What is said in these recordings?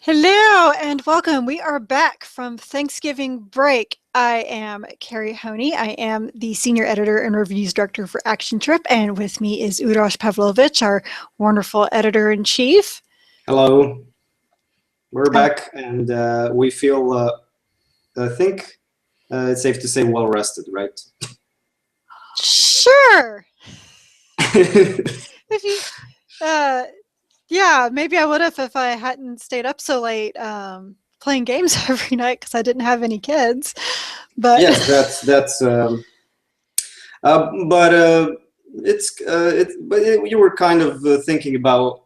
Hello and welcome. We are back from Thanksgiving break. I am Keri Honey. I am the Senior Editor and Reviews Director for Action Trip, and with me is Uroš Pavlovich, our wonderful Editor-in-Chief. Hello. We're back, and we feel, I think it's safe to say, well-rested, right? Sure. If you, yeah, maybe I would have if I hadn't stayed up so late playing games every night because I didn't have any kids. But yes, but you were kind of thinking about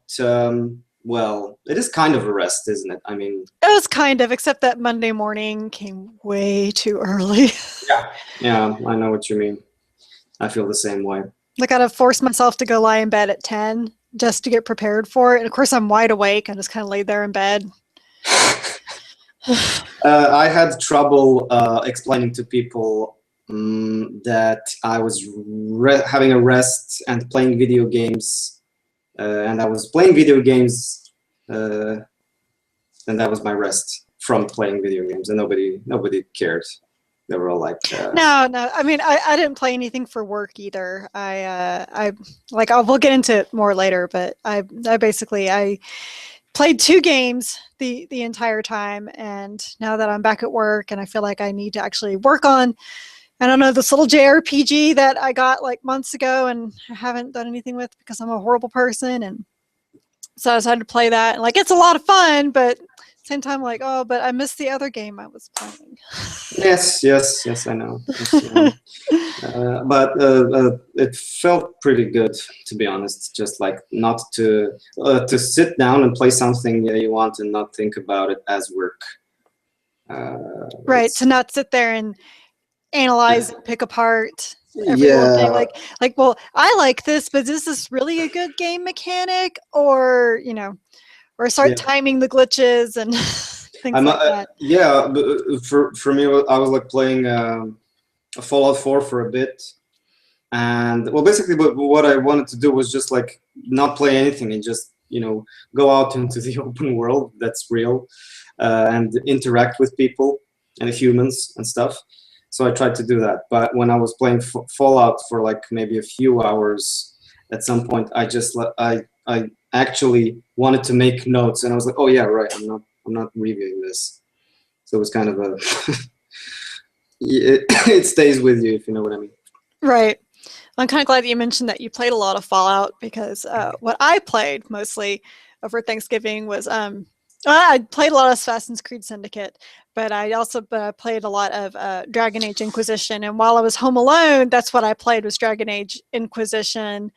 well, it is kind of a rest, isn't it? I mean, it was kind of, except that Monday morning came way too early. yeah, I know what you mean. I feel the same way. I gotta force myself to go lie in bed at 10 just to get prepared for it. And of course, I'm wide awake. I just kind of laid there in bed. I had trouble explaining to people that I was having a rest and playing video games, and I was playing video games, and that was my rest from playing video games, and nobody cared. They were all like, No. I mean, I didn't play anything for work either. We'll get into it more later, but I played 2 games the entire time, and now that I'm back at work and I feel like I need to actually work on, I don't know, this little JRPG that I got like months ago and I haven't done anything with because I'm a horrible person, and so I decided to play that, and like it's a lot of fun, but same time, like, oh, but I missed the other game I was playing. Yes, I know. But it felt pretty good, to be honest. Just like not to sit down and play something you want and not think about it as work. Right, to not sit there and analyze and pick apart every little thing. Like, well, I like this, but is this really a good game mechanic, or or start timing the glitches and things like that. Yeah, for me, I was like playing Fallout 4 for a bit, and well, basically, what I wanted to do was just like not play anything and just go out into the open world that's real and interact with people and humans and stuff. So I tried to do that, but when I was playing Fallout for like maybe a few hours, at some point I actually wanted to make notes, and I was like, oh yeah, right, I'm not reviewing this. So it was kind of a it stays with you, if you know what I mean. Right. I'm kind of glad that you mentioned that you played a lot of Fallout, because what I played mostly over Thanksgiving was I played a lot of Assassin's Creed Syndicate, but I also played a lot of Dragon Age Inquisition, and while I was home alone, that's what I played, was Dragon Age Inquisition.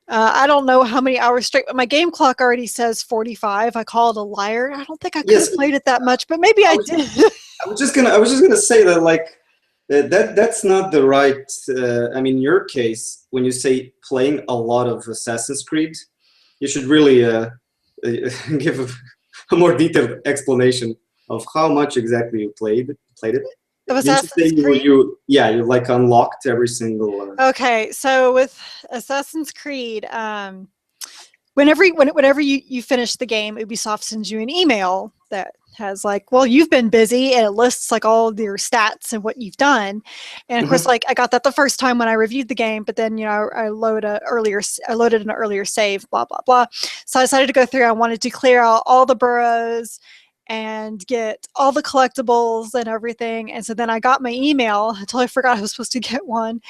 I don't know how many hours straight, but my game clock already says 45. I call it a liar. I don't think I could have played it that much, but maybe I did. I was just gonna say that, like, that's not the right. I mean, in your case, when you say playing a lot of Assassin's Creed, you should really give a more detailed explanation of how much exactly you played it. Of Assassin's Creed? You like unlocked every single. Okay, so with Assassin's Creed, whenever you finish the game, Ubisoft sends you an email that has like, well, you've been busy, and it lists like all of your stats and what you've done. And of course, like, I got that the first time when I reviewed the game, but then I loaded an earlier save, blah blah blah. So I decided to go through. I wanted to clear out all the boroughs and get all the collectibles and everything. And so then I got my email. I totally forgot I was supposed to get one.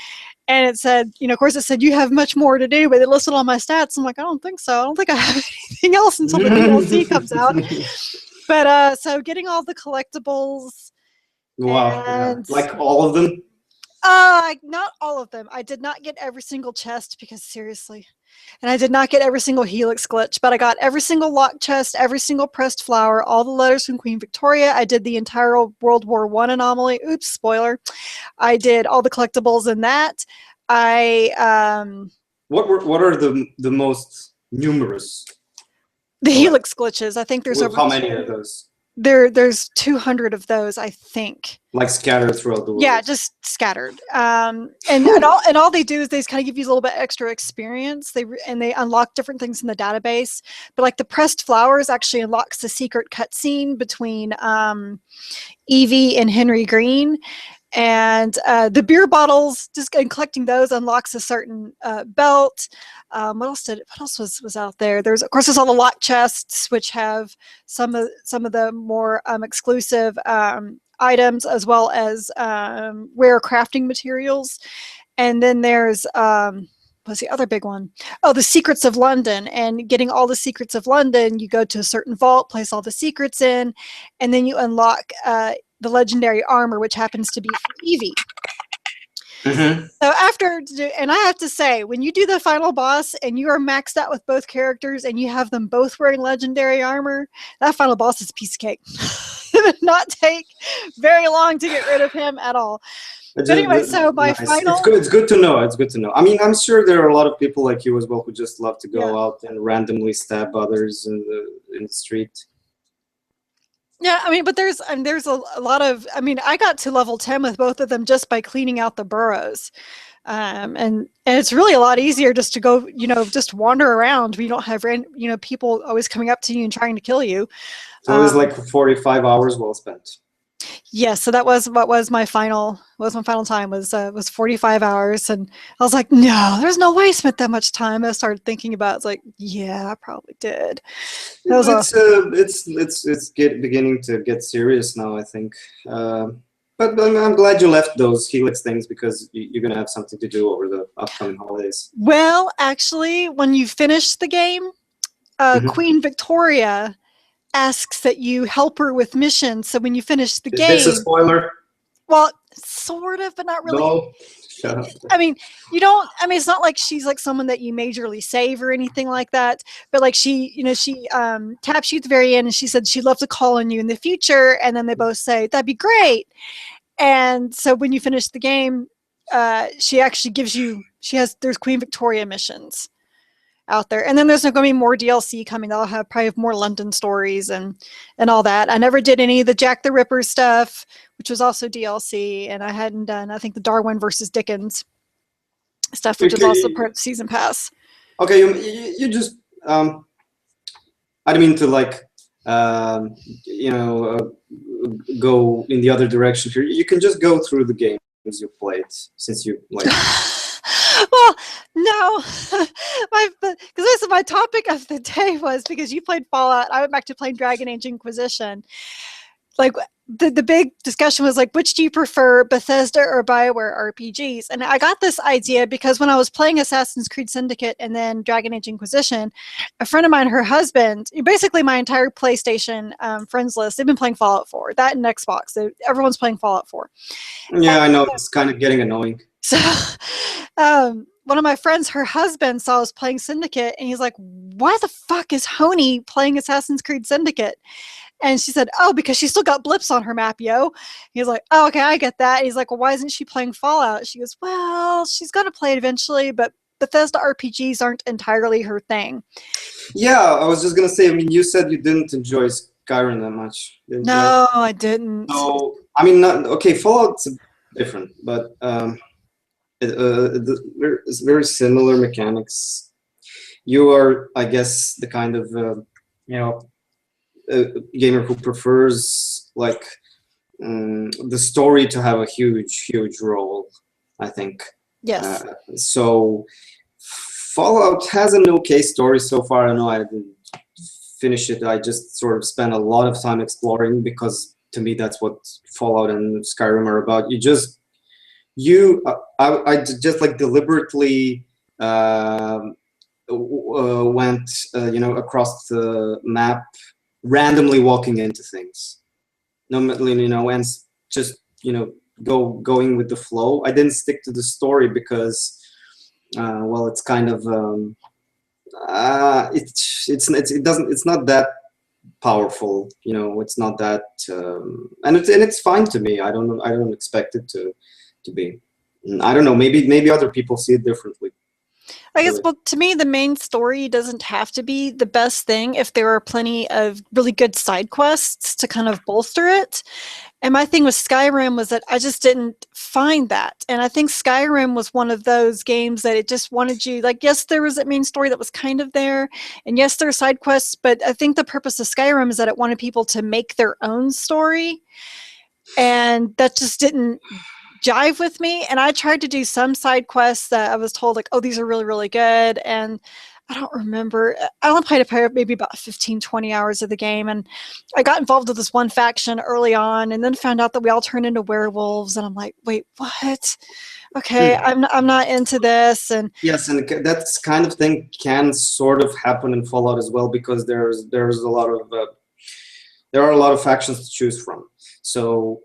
And it said, of course it said, you have much more to do, but it listed all my stats. I'm like, I don't think so. I don't think I have anything else until the DLC comes out. But so getting all the collectibles. Wow. Like all of them? Not all of them. I did not get every single chest, because seriously. And I did not get every single helix glitch, but I got every single locked chest, every single pressed flower, all the letters from Queen Victoria. I did the entire World War I anomaly. Oops, spoiler. I did all the collectibles in that. What are the most numerous? The helix glitches. I think there's over. How many are those? there's 200 of those, I think. Like scattered throughout the world. Yeah, just scattered. And all they do is they just kind of give you a little bit extra experience. They unlock different things in the database. But like the pressed flowers actually unlocks the secret cutscene between Evie and Henry Green. And the beer bottles, just collecting those unlocks a certain belt. What else was out there? There's all the lock chests, which have some of the more exclusive items, as well as rare crafting materials. And then there's what's the other big one? Oh, the Secrets of London. And getting all the Secrets of London, you go to a certain vault, place all the secrets in, and then you unlock the legendary armor, which happens to be for Evie. Mm-hmm. So and I have to say, when you do the final boss and you are maxed out with both characters and you have them both wearing legendary armor, that final boss is a piece of cake. It did not take very long to get rid of him at all. But anyway, so my final... It's good to know. It's good to know. I mean, I'm sure there are a lot of people like you as well who just love to go out and randomly stab others in the street. Yeah, I mean, but there's a lot of... I mean, I got to level 10 with both of them just by cleaning out the burrows. And it's really a lot easier just to go, just wander around. We don't have, people always coming up to you and trying to kill you. So it was like 45 hours well spent. Yes, so that was what was my final time was 45 hours, and I was like, no, there's no way I spent that much time. I started thinking about it. It's like, yeah, I probably did. It's beginning to get serious now, I think. But I'm glad you left those Helix things because you're going to have something to do over the upcoming holidays. Well, actually, when you finish the game, Queen Victoria asks that you help her with missions. So when you finish the game... Is this a spoiler? Well, sort of, but not really. No. Shut up. I mean, it's not like she's like someone that you majorly save or anything like that. But like she taps you at the very end and she said she'd love to call on you in the future. And then they both say, that'd be great. And so when you finish the game, she actually gives you, there's Queen Victoria missions out there. And then there's going to be more DLC coming. They'll probably have more London stories and all that. I never did any of the Jack the Ripper stuff, which was also DLC. And I hadn't done, I think, the Darwin versus Dickens stuff, which is also part of the season pass. Okay, you just, I didn't mean to go in the other direction here. You can just go through the games you played since you like... Well, no, because my topic of the day was because you played Fallout. I went back to playing Dragon Age Inquisition. Like the big discussion was like, which do you prefer, Bethesda or BioWare RPGs? And I got this idea because when I was playing Assassin's Creed Syndicate and then Dragon Age Inquisition, a friend of mine, her husband, basically my entire PlayStation friends list, they've been playing Fallout 4, that and Xbox. Everyone's playing Fallout 4. Yeah, I know. It's kind of getting annoying. So one of my friends, her husband, saw us playing Syndicate, and he's like, why the fuck is Honey playing Assassin's Creed Syndicate? And she said, oh, because she still got blips on her map, yo. He's like, oh, okay, I get that. And he's like, well, why isn't she playing Fallout? She goes, well, she's going to play it eventually, but Bethesda RPGs aren't entirely her thing. Yeah, I was just going to say, I mean, you said you didn't enjoy Skyrim that much. No, I didn't. So, I mean, Fallout's different, but it's very similar mechanics. You are, I guess, the kind of, gamer who prefers the story to have a huge role, I think. Yes. So Fallout has an okay story so far. I know I didn't finish it. I just sort of spent a lot of time exploring because to me that's what Fallout and Skyrim are about. I just deliberately went across the map, randomly walking into things, and just going with the flow. I didn't stick to the story because it's kind of it's not that powerful, it's not that and it's fine to me. I don't expect it to be. I don't know, maybe other people see it differently. I guess, really. well, to me, the main story doesn't have to be the best thing if there are plenty of really good side quests to kind of bolster it. And my thing with Skyrim was that I just didn't find that. And I think Skyrim was one of those games that it just wanted you, like, yes, there was a main story that was kind of there. And yes, there are side quests. But I think the purpose of Skyrim is that it wanted people to make their own story. And that just didn't jive with me. And I tried to do some side quests that I was told, like, oh, these are really, really good. And I don't remember. I only played maybe about 15, 20 hours of the game. And I got involved with this one faction early on and then found out that we all turned into werewolves. And I'm like, wait, what? Okay, I'm not into this. And yes, and that kind of thing can sort of happen in Fallout as well, because there's a lot of there are a lot of factions to choose from. So,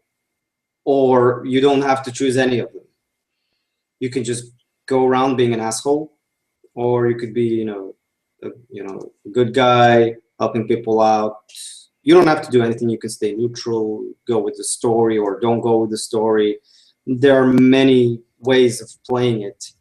or you don't have to choose any of them. You can just go around being an asshole, or you could be, a good guy helping people out. You don't have to do anything. You can stay neutral, go with the story, or don't go with the story. There are many ways of playing it.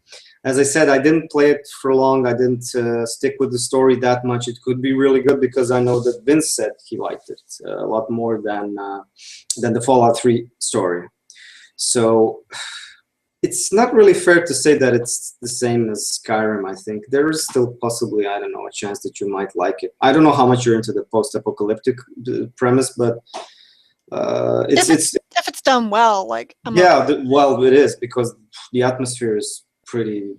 As I said, I didn't play it for long. I didn't stick with the story that much. It could be really good because I know that Vince said he liked it a lot more than the Fallout 3 story. So it's not really fair to say that it's the same as Skyrim. I think there is still possibly, I don't know, a chance that you might like it. I don't know how much you're into the post-apocalyptic premise, but if it's done well, like well, it is, because the atmosphere is pretty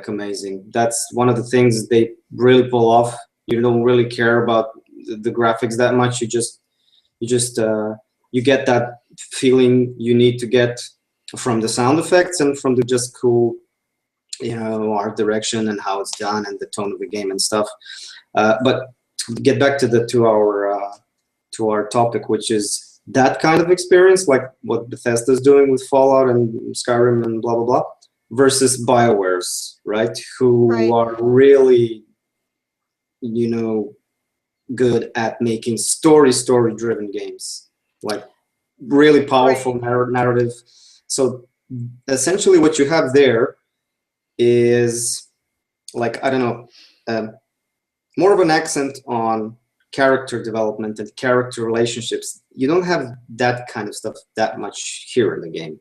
amazing. That's one of the things they really pull off. You don't really care about the graphics that much. You get that feeling you need to get from the sound effects and from the just cool, art direction and how it's done and the tone of the game and stuff. But to get back to our topic, which is that kind of experience, like what Bethesda is doing with Fallout and Skyrim and blah blah blah, versus BioWare's, right? Who are really, good at making story-driven games, like really powerful narrative. So essentially what you have there is, like, I don't know, more of an accent on character development and character relationships. You don't have that kind of stuff that much here in the game.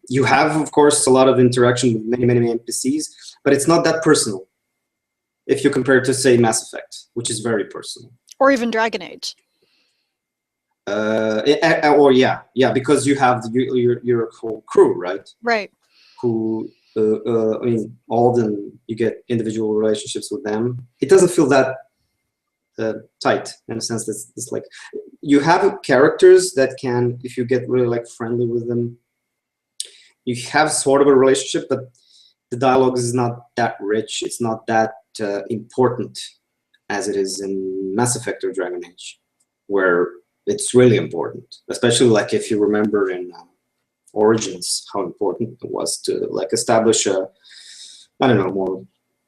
You have, of course, a lot of interaction with many, many NPCs, but it's not that personal if you compare it to, say, Mass Effect, which is very personal. Or even Dragon Age. Because you have your whole crew, right? Right. Who, all of them, you get individual relationships with them. It doesn't feel that tight, in a sense that it's like you have characters that can, if you get really friendly with them, you have sort of a relationship, but the dialogue is not that rich. It's not that important as it is in Mass Effect or Dragon Age, where it's really important, especially if you remember in Origins how important it was to establish a, I don't know, more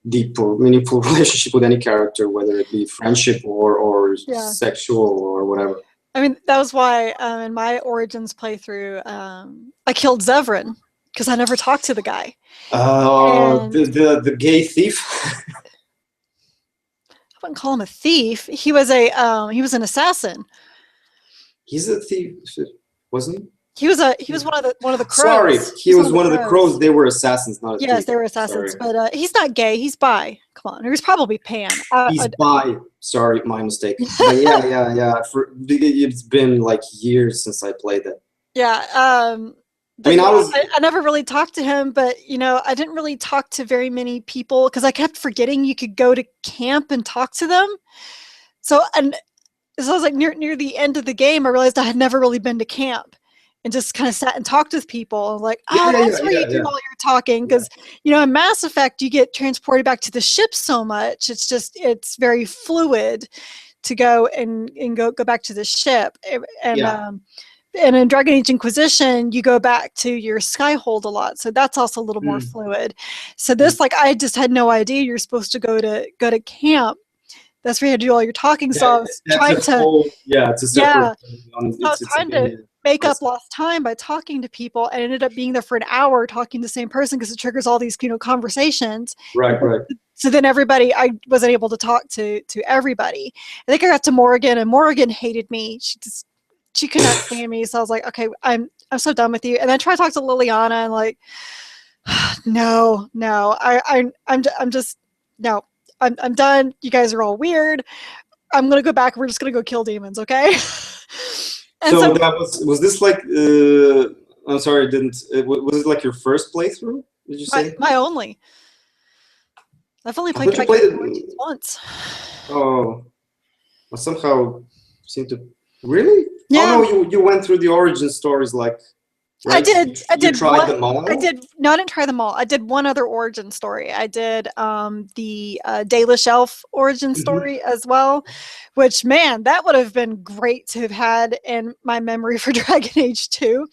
deep or meaningful relationship with any character, whether it be friendship or sexual or whatever. I mean, that was why in my Origins playthrough, I killed Zevran because I never talked to the guy. The gay thief. I wouldn't call him a thief. He was an assassin. He's a thief, wasn't he? He was one of the crows. Sorry, he was one of the crows. They were assassins, not a thief. Yes, they were assassins. Sorry. But he's not gay. He's bi. Come on, or he's probably pan. He's bi. Sorry, my mistake. But yeah. It's been years since I played it. Yeah. I never really talked to him, but I didn't really talk to very many people because I kept forgetting you could go to camp and talk to them. So I was near the end of the game, I realized I had never really been to camp. And just kind of sat and talked with people, that's where you do all your talking. Because, in Mass Effect, you get transported back to the ship so much. It's very fluid to go and go back to the ship. And in Dragon Age Inquisition, you go back to your Skyhold a lot. So that's also a little more fluid. So this, I just had no idea you're supposed to go to camp. That's where you had to do all your talking. So I was trying to... it's a separate... I was trying to make up lost time by talking to people, and ended up being there for an hour talking to the same person because it triggers all these conversations. Right, right. So then I wasn't able to talk to everybody. I think I got to Morrigan, and Morrigan hated me. She could not stand me. So I was like, okay, I'm so done with you. And then I tried to talk to Liliana, and like, no, I'm just no, I'm done. You guys are all weird. I'm gonna go back. We're just gonna go kill demons, okay? And so that was this like? I'm sorry, I didn't. Was it like your first playthrough? Did you say? My only. I've only played Dragon Age once. Oh, I somehow seem to really. Yeah. Oh no, you went through the origin stories like. Right? I did. Tried them all? I did. No, I didn't try them all. I did one other origin story. I did the Dalish Elf origin story as well, which, man, that would have been great to have had in my memory for Dragon Age 2.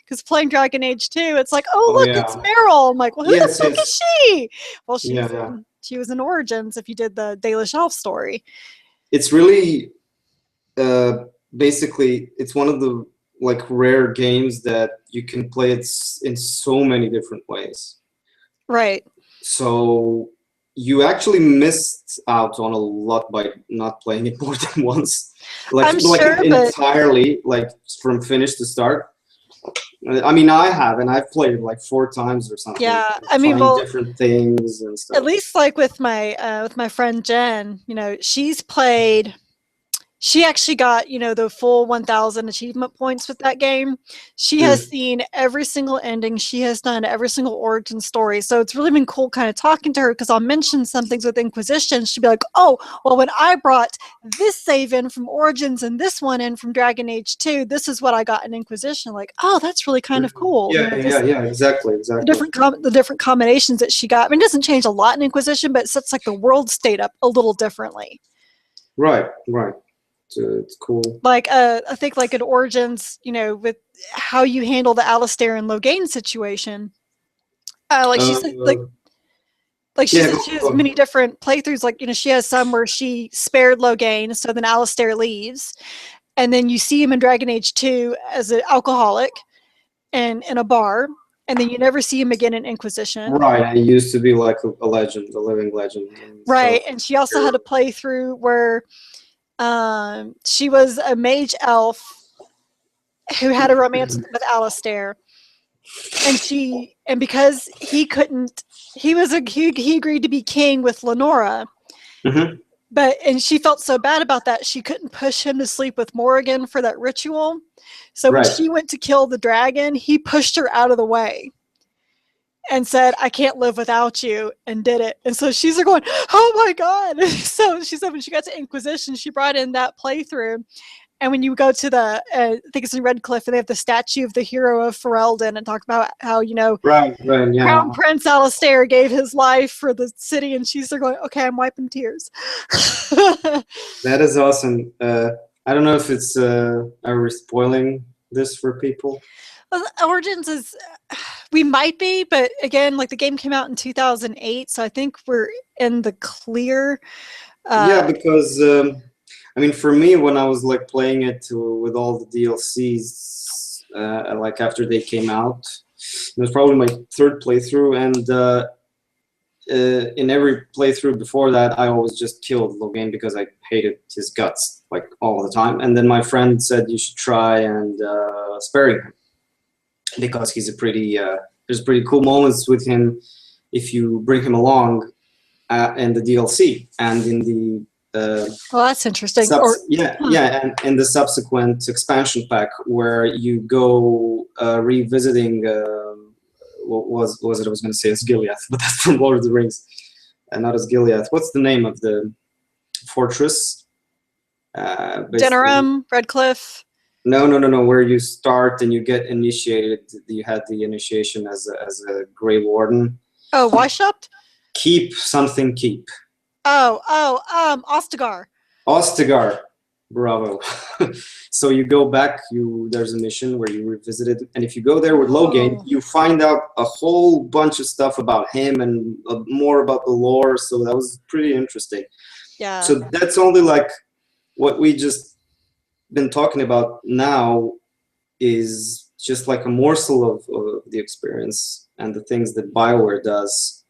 Because playing Dragon Age 2, it's like, look, it's Meryl. I'm like, well, who the fuck is she? Well, she was in Origins if you did the Dalish Elf story. It's really, basically, it's one of the like rare games that you can play it in so many different ways. Right. So you actually missed out on a lot by not playing it more than once. Like entirely, like from finish to start. I mean, I have, and I've played it like 4 times or something. Yeah, I mean, different things and stuff. At least like with my friend Jen, she's played. She actually got, the full 1,000 achievement points with that game. She has seen every single ending. She has done every single origin story. So it's really been cool kind of talking to her, because I'll mention some things with Inquisition. She'll be like, oh, well, when I brought this save in from Origins and this one in from Dragon Age 2, this is what I got in Inquisition. Like, oh, that's really kind of cool. Yeah, exactly. The different combinations that she got. I mean, it doesn't change a lot in Inquisition, but it sets like the world state up a little differently. Right. It's cool. Like I think like in Origins, with how you handle the Alistair and Loghain situation. She has many different playthroughs. Like, she has some where she spared Loghain, so then Alistair leaves. And then you see him in Dragon Age 2 as an alcoholic and in a bar. And then you never see him again in Inquisition. Right. He used to be like a legend, a living legend. Right. And she also had a playthrough where she was a mage elf who had a romance with Alistair, and because he agreed to be king with Lenora, and she felt so bad about that she couldn't push him to sleep with Morrigan for that ritual. So when she went to kill the dragon, he pushed her out of the way and said, I can't live without you, and did it. And so she's going, oh my God. So she said when she got to Inquisition, she brought in that playthrough. And when you go to I think it's in Redcliffe, and they have the statue of the hero of Ferelden, and talk about how, Crown Prince Alistair gave his life for the city, and she's there going, okay, I'm wiping tears. That is awesome. I don't know if it's, are we spoiling this for people? Well, Origins is, we might be, but again, like the game came out in 2008, so I think we're in the clear. Because for me, when I was like playing it with all the DLCs, like after they came out, it was probably my 3rd playthrough, and in every playthrough before that, I always just killed Loghain because I hated his guts like all the time. And then my friend said you should try and sparing him, because he's there's pretty cool moments with him if you bring him along in the DLC and in the well, that's interesting. And in the subsequent expansion pack where you go revisiting what was it I was going to say Osgiliath, but that's from Lord of the Rings, and not Osgiliath. What's the name of the fortress? Denerim, Redcliffe. No. Where you start and you get initiated. You had the initiation as a Grey Warden. Oh, Weishaupt? Keep. Ostagar. Ostagar. Bravo. So you go back. There's a mission where you revisit it, and if you go there with Loghain, you find out a whole bunch of stuff about him and more about the lore. So that was pretty interesting. Yeah. So that's only like what we just been talking about now is just like a morsel of the experience and the things that BioWare does.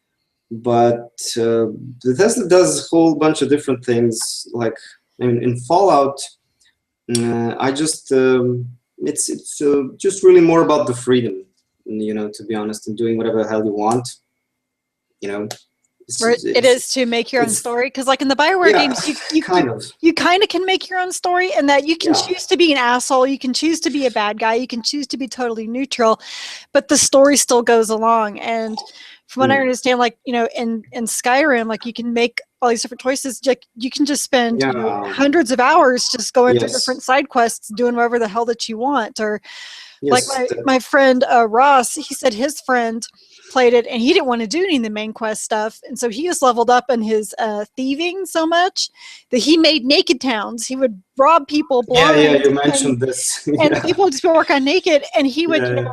But Bethesda does a whole bunch of different things. Like, I mean, in Fallout, I just it's just really more about the freedom, to be honest, and doing whatever the hell you want. It is to make your own story, because like in the BioWare games, you kind of can make your own story, and that you can choose to be an asshole, you can choose to be a bad guy, you can choose to be totally neutral, but the story still goes along. And from what I understand, like in Skyrim, like you can make all these different choices. Like you can just spend hundreds of hours just going through different side quests, doing whatever the hell that you want. Or like my friend Ross, he said his friend played it and he didn't want to do any of the main quest stuff, and so he just leveled up in his thieving so much that he made naked towns. He would rob people blind. You mentioned this. And people would just walk on naked, and he would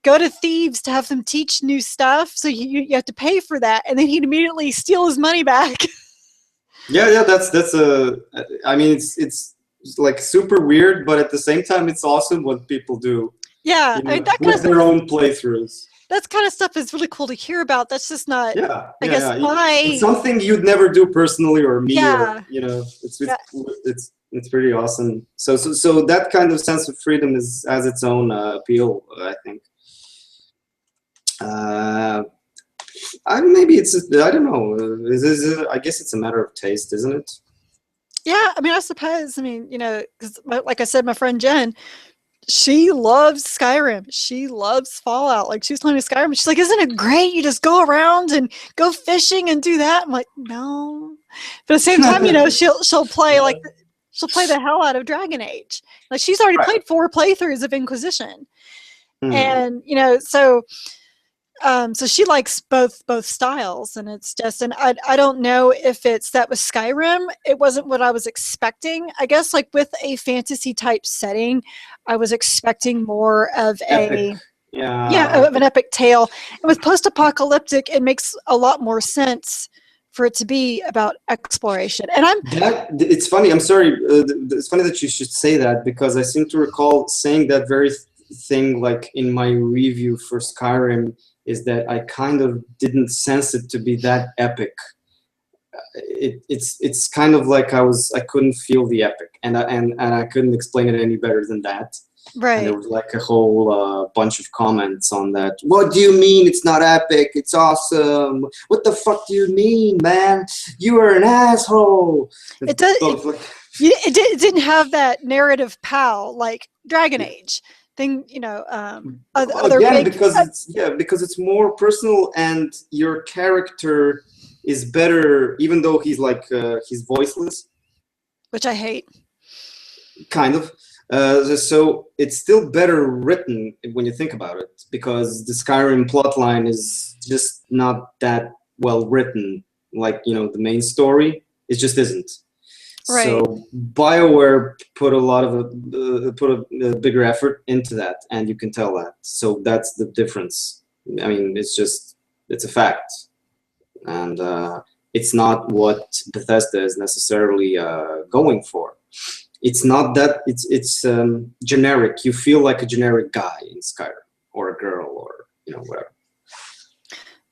go to thieves to have them teach new stuff, so you have to pay for that, and then he'd immediately steal his money back. That's I mean, it's like super weird, but at the same time it's awesome what people do. I mean, that kind of their own playthroughs. That kind of stuff is really cool to hear about. That's just not, I guess, it's something you'd never do personally, or me, or, it's pretty awesome. So that kind of sense of freedom has its own appeal, I think. Maybe it's, I don't know. I guess it's a matter of taste, isn't it? Yeah, I mean, I suppose. I mean, because like I said, my friend Jen, she loves Skyrim. She loves Fallout. Like, she was telling me Skyrim. She's like, isn't it great? You just go around and go fishing and do that. I'm like, no. But at the same time, she'll play she'll play the hell out of Dragon Age. Like, she's already played 4 playthroughs of Inquisition, and so she likes both styles, and it's just, and I don't know if it's that with Skyrim, it wasn't what I was expecting. I guess like with a fantasy type setting, I was expecting more of of an epic tale. And with post-apocalyptic, it makes a lot more sense for it to be about exploration. And it's funny. I'm sorry. It's funny that you should say that, because I seem to recall saying that very thing, like in my review for Skyrim, is that I kind of didn't sense it to be that epic. It's kind of like I couldn't feel the epic, and I couldn't explain it any better than that. Right. And there was like a whole bunch of comments on that. What do you mean it's not epic? It's awesome. What the fuck do you mean, man? You are an asshole. It does. It didn't have that narrative pow like Dragon Age. Thing, again, because it's more personal, and your character is better, even though he's like he's voiceless, which I hate. Kind of. So it's still better written when you think about it, because the Skyrim plotline is just not that well written. Like, the main story, it just isn't. Right. So BioWare put a bigger effort into that, and you can tell that. So that's the difference. I mean, it's a fact, and it's not what Bethesda is necessarily going for. It's not that. It's generic. You feel like a generic guy in Skyrim, or a girl, or whatever.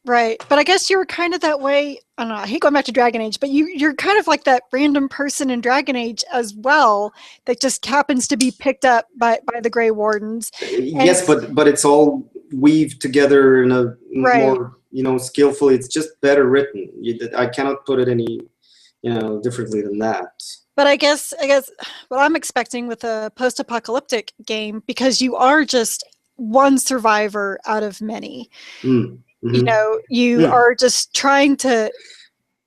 Right, but I guess you were kind of that way. I don't know. I hate going back to Dragon Age, but you're kind of like that random person in Dragon Age as well that just happens to be picked up by the Grey Wardens. Yes, but it's all weaved together in a more skillfully. It's just better written. I cannot put it any differently than that. But I guess what I'm expecting with a post-apocalyptic game, because you are just one survivor out of many. Mm-hmm. You are just trying to,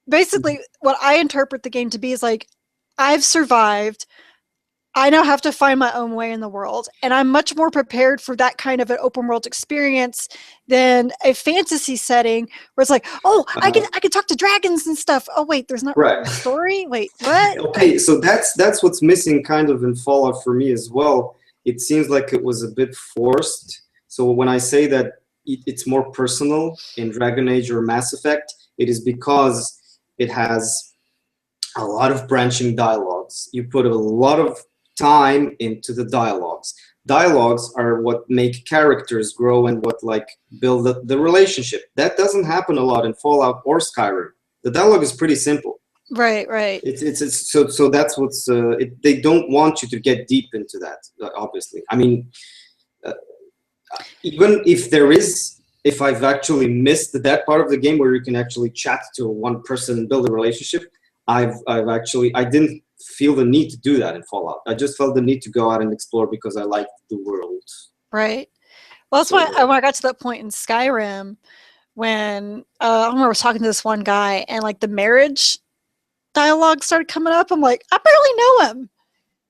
basically what I interpret the game to be is like, I've survived. I now have to find my own way in the world. And I'm much more prepared for that kind of an open world experience than a fantasy setting where it's like, I can talk to dragons and stuff. Oh, wait, there's not really a story? Wait, what? Okay, so that's what's missing kind of in Fallout for me as well. It seems like it was a bit forced. So when I say that it's more personal in Dragon Age or Mass Effect, it is because it has a lot of branching dialogues. You put a lot of time into the dialogues. dialogues are what make characters grow and what like build the relationship. That doesn't happen a lot in Fallout or Skyrim. The dialogue is pretty simple. Right. It's so that's what's they don't want you to get deep into that, obviously. I mean, even if I've actually missed that part of the game where you can actually chat to one person and build a relationship, I didn't feel the need to do that in Fallout. I just felt the need to go out and explore because I liked the world. Right. Well, that's why when I got to that point in Skyrim, when I remember I was talking to this one guy, and like the marriage dialogue started coming up. I'm like, I barely know him.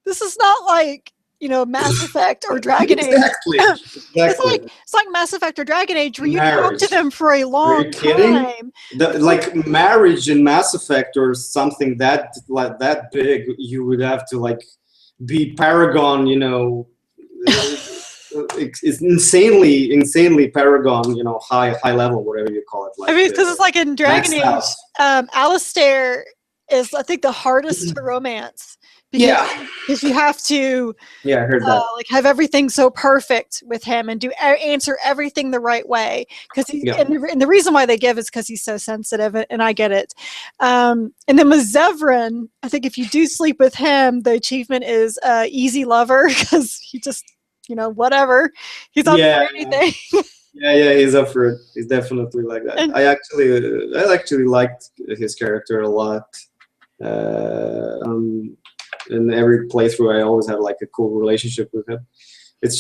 This is not like, you know, Mass Effect or Dragon Age. Exactly. It's like Mass Effect or Dragon Age where you talk to them for a long time. Like marriage in Mass Effect or something that big, you would have to like be Paragon, you know. It's insanely Paragon, you know, high level, whatever you call it. Like, I mean, because it's like in Dragon Age, Alistair is, I think, the hardest to romance. Because you have to I heard that. like have everything so perfect with him and answer everything the right way. Because and the reason why they give is because he's so sensitive, and I get it. And then with Zevran, I think if you do sleep with him, the achievement is easy lover, because he just, you know, whatever, he's up for anything. He's up for it. He's definitely like that. I actually liked his character a lot. In every playthrough, I always had like a cool relationship with him. It's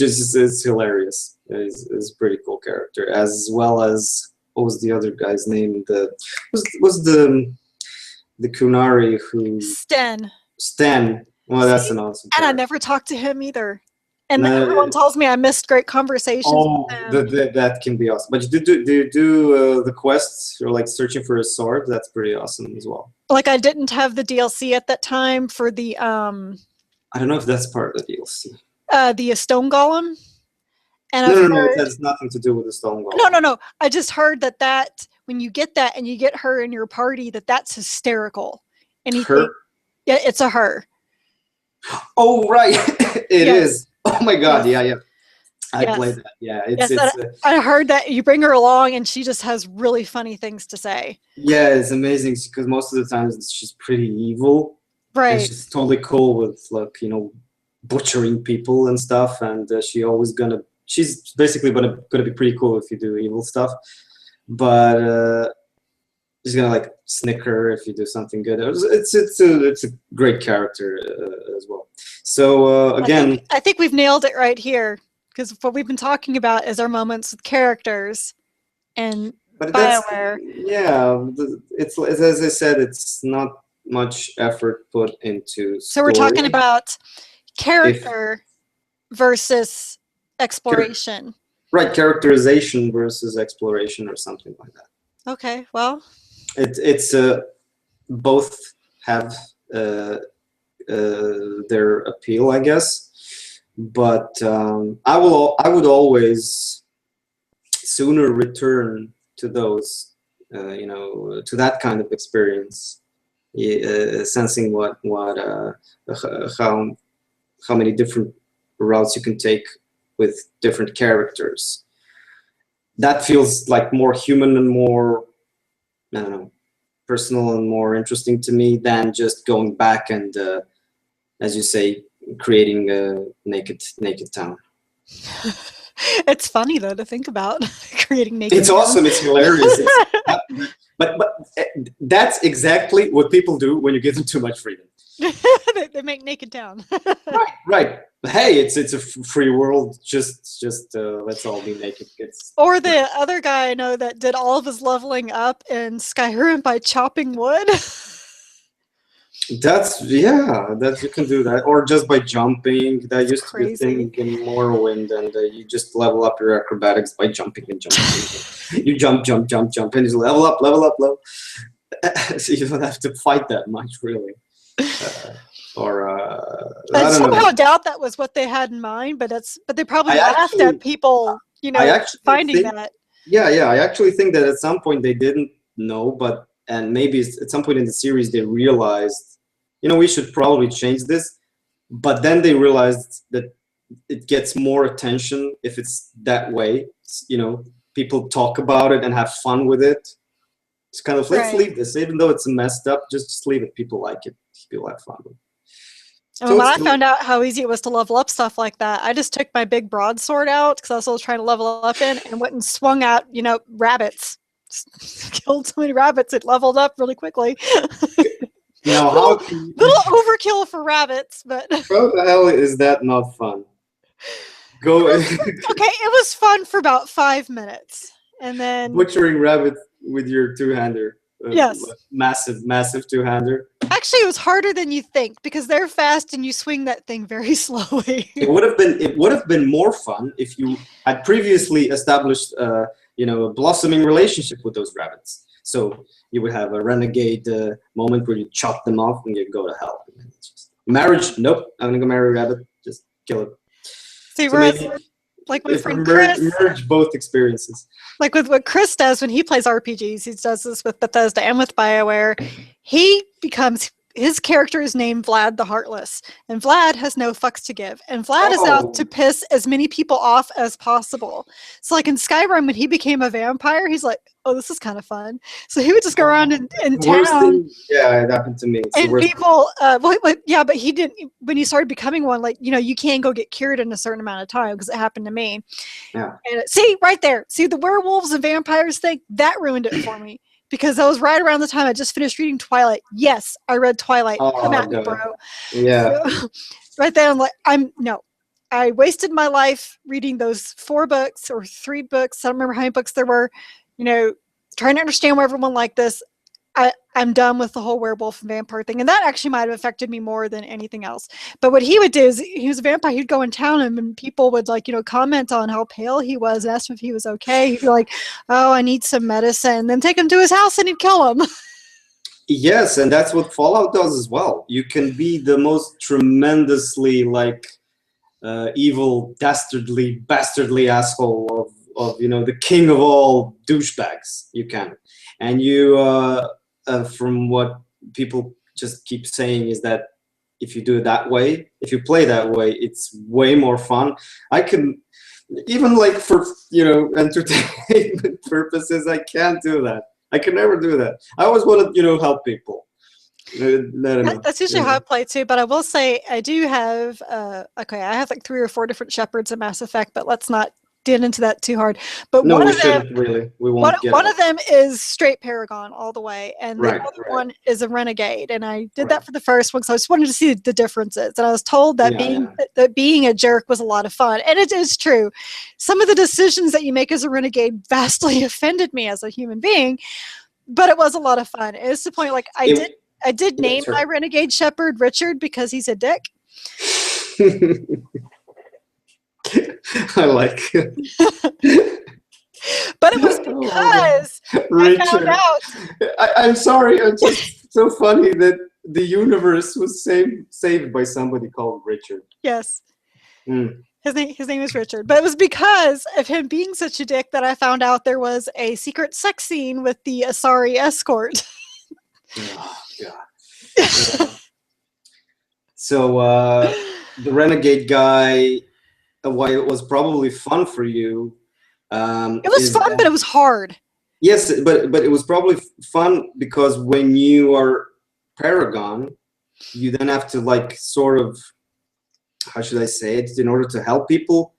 hilarious. He's a pretty cool character, as well as, what was the other guy's name? Was the Kunari who Sten. Well, that's an awesome character. And I never talked to him either. And everyone tells me I missed great conversations with him. That can be awesome. But do you do the quests? You're like searching for a sword. That's pretty awesome as well. Like, I didn't have the DLC at that time for the I don't know if that's part of the DLC. The Stone Golem. And No, it has nothing to do with the Stone Golem. No. I just heard that when you get that and you get her in your party, that's hysterical. And yeah, it's a her. Oh, right. It is. Oh my God, yeah. I played that. Yeah, I heard that you bring her along and she just has really funny things to say. Yeah, it's amazing because most of the times she's pretty evil. Right. And she's totally cool with, like, you know, butchering people and stuff, and she's basically gonna be pretty cool if you do evil stuff, but she's gonna like snicker if you do something good. It's a great character as well. So again, I think we've nailed it right here, because what we've been talking about is our moments with characters and BioWare. It's as I said, it's not much effort put into story. So we're talking about character versus exploration. Right, characterization versus exploration or something like that. Okay, well. It's both have their appeal, I guess, but I would always sooner return to those, to that kind of experience, sensing how many different routes you can take with different characters. That feels like more human and more, I don't know, personal and more interesting to me than just going back and, as you say, creating a naked town. It's funny though to think about creating naked. It's awesome. It's hilarious. But that's exactly what people do when you give them too much freedom. They make naked town. Right. Hey, it's a free world. Just let's all be naked. Or the other guy I know that did all of his leveling up in Skyrim by chopping wood. You can do that, or just by jumping. That used to be a thing in Morrowind, and you just level up your acrobatics by jumping and jumping. You jump, and you level up. So you don't have to fight that much, really. I somehow doubt that was what they had in mind, but they probably laughed at people, finding that. Yeah, I actually think that at some point they didn't know, and maybe at some point in the series they realized, we should probably change this, but then they realized that it gets more attention if it's that way. You know, people talk about it and have fun with it. It's kind of, let's leave this, even though it's messed up. Just leave it. People like it. People have fun with it. And when I found out how easy it was to level up stuff like that, I just took my big broadsword out because I was still trying to level up in, and went and swung at, you know, rabbits. Killed so many rabbits, it leveled up really quickly. Now, little overkill for rabbits, but how the hell is that not fun? Okay, it was fun for about 5 minutes, and then butchering rabbits with your two-hander. Yes, massive two-hander. Actually, it was harder than you think because they're fast and you swing that thing very slowly. It would have been more fun if you had previously established, you know, a blossoming relationship with those rabbits. So you would have a renegade moment where you chop them off and you go to hell. Marriage? Nope. I'm gonna go marry a rabbit. Just kill it. See, so like my friend Chris, merge both experiences. Like with what Chris does when he plays RPGs, he does this with Bethesda and with BioWare. His character is named Vlad the Heartless, and Vlad has no fucks to give. And Vlad is out to piss as many people off as possible. So like in Skyrim, when he became a vampire, he's like, oh, this is kind of fun. So he would just go around in town. Yeah, it happened to me. It's and people, but he didn't, when he started becoming one, like, you know, you can't go get cured in a certain amount of time because it happened to me. Yeah. And see, right there. See the werewolves and vampires thing? That ruined it for me. Because that was right around the time I just finished reading Twilight. Yes, I read Twilight. Come at me, bro. Yeah. So, right there, I'm like, I wasted my life reading those 4 books or 3 books. I don't remember how many books there were. You know, trying to understand why everyone liked this. I'm done with the whole werewolf and vampire thing. And that actually might have affected me more than anything else. But what he would do is, he was a vampire. He'd go in town and people would, like, you know, comment on how pale he was and ask him if he was okay. He'd be like, oh, I need some medicine. And then take him to his house and he'd kill him. Yes, and that's what Fallout does as well. You can be the most tremendously, like, evil, bastardly asshole of, you know, the king of all douchebags. You can. And you... from what people just keep saying is that if you do it that way, if you play that way, it's way more fun. I can, even like for, you know, entertainment purposes, I can't do that. I can never do that. I always want to, you know, help people. That's usually how I play too, but I will say I do have, I have like 3 or 4 different shepherds in Mass Effect, but let's not get into that too hard. But no, one we of them, shouldn't really. We won't get one of them is straight Paragon all the way, and the other one is a renegade. And I did that for the first one because I just wanted to see the differences. And I was told that being a jerk was a lot of fun, and it is true. Some of the decisions that you make as a renegade vastly offended me as a human being, but it was a lot of fun. It's the point, like I did name my renegade shepherd Richard because he's a dick. I like it. But it was because I found out. I'm sorry. It's just so funny that the universe was saved by somebody called Richard. Yes. His name is Richard. But it was because of him being such a dick that I found out there was a secret sex scene with the Asari escort. Oh, God. So the renegade guy... why it was probably fun for you. It was fun, but it was hard. Yes, but it was probably fun because when you are Paragon, you then have to, like, sort of, how should I say it? In order to help people,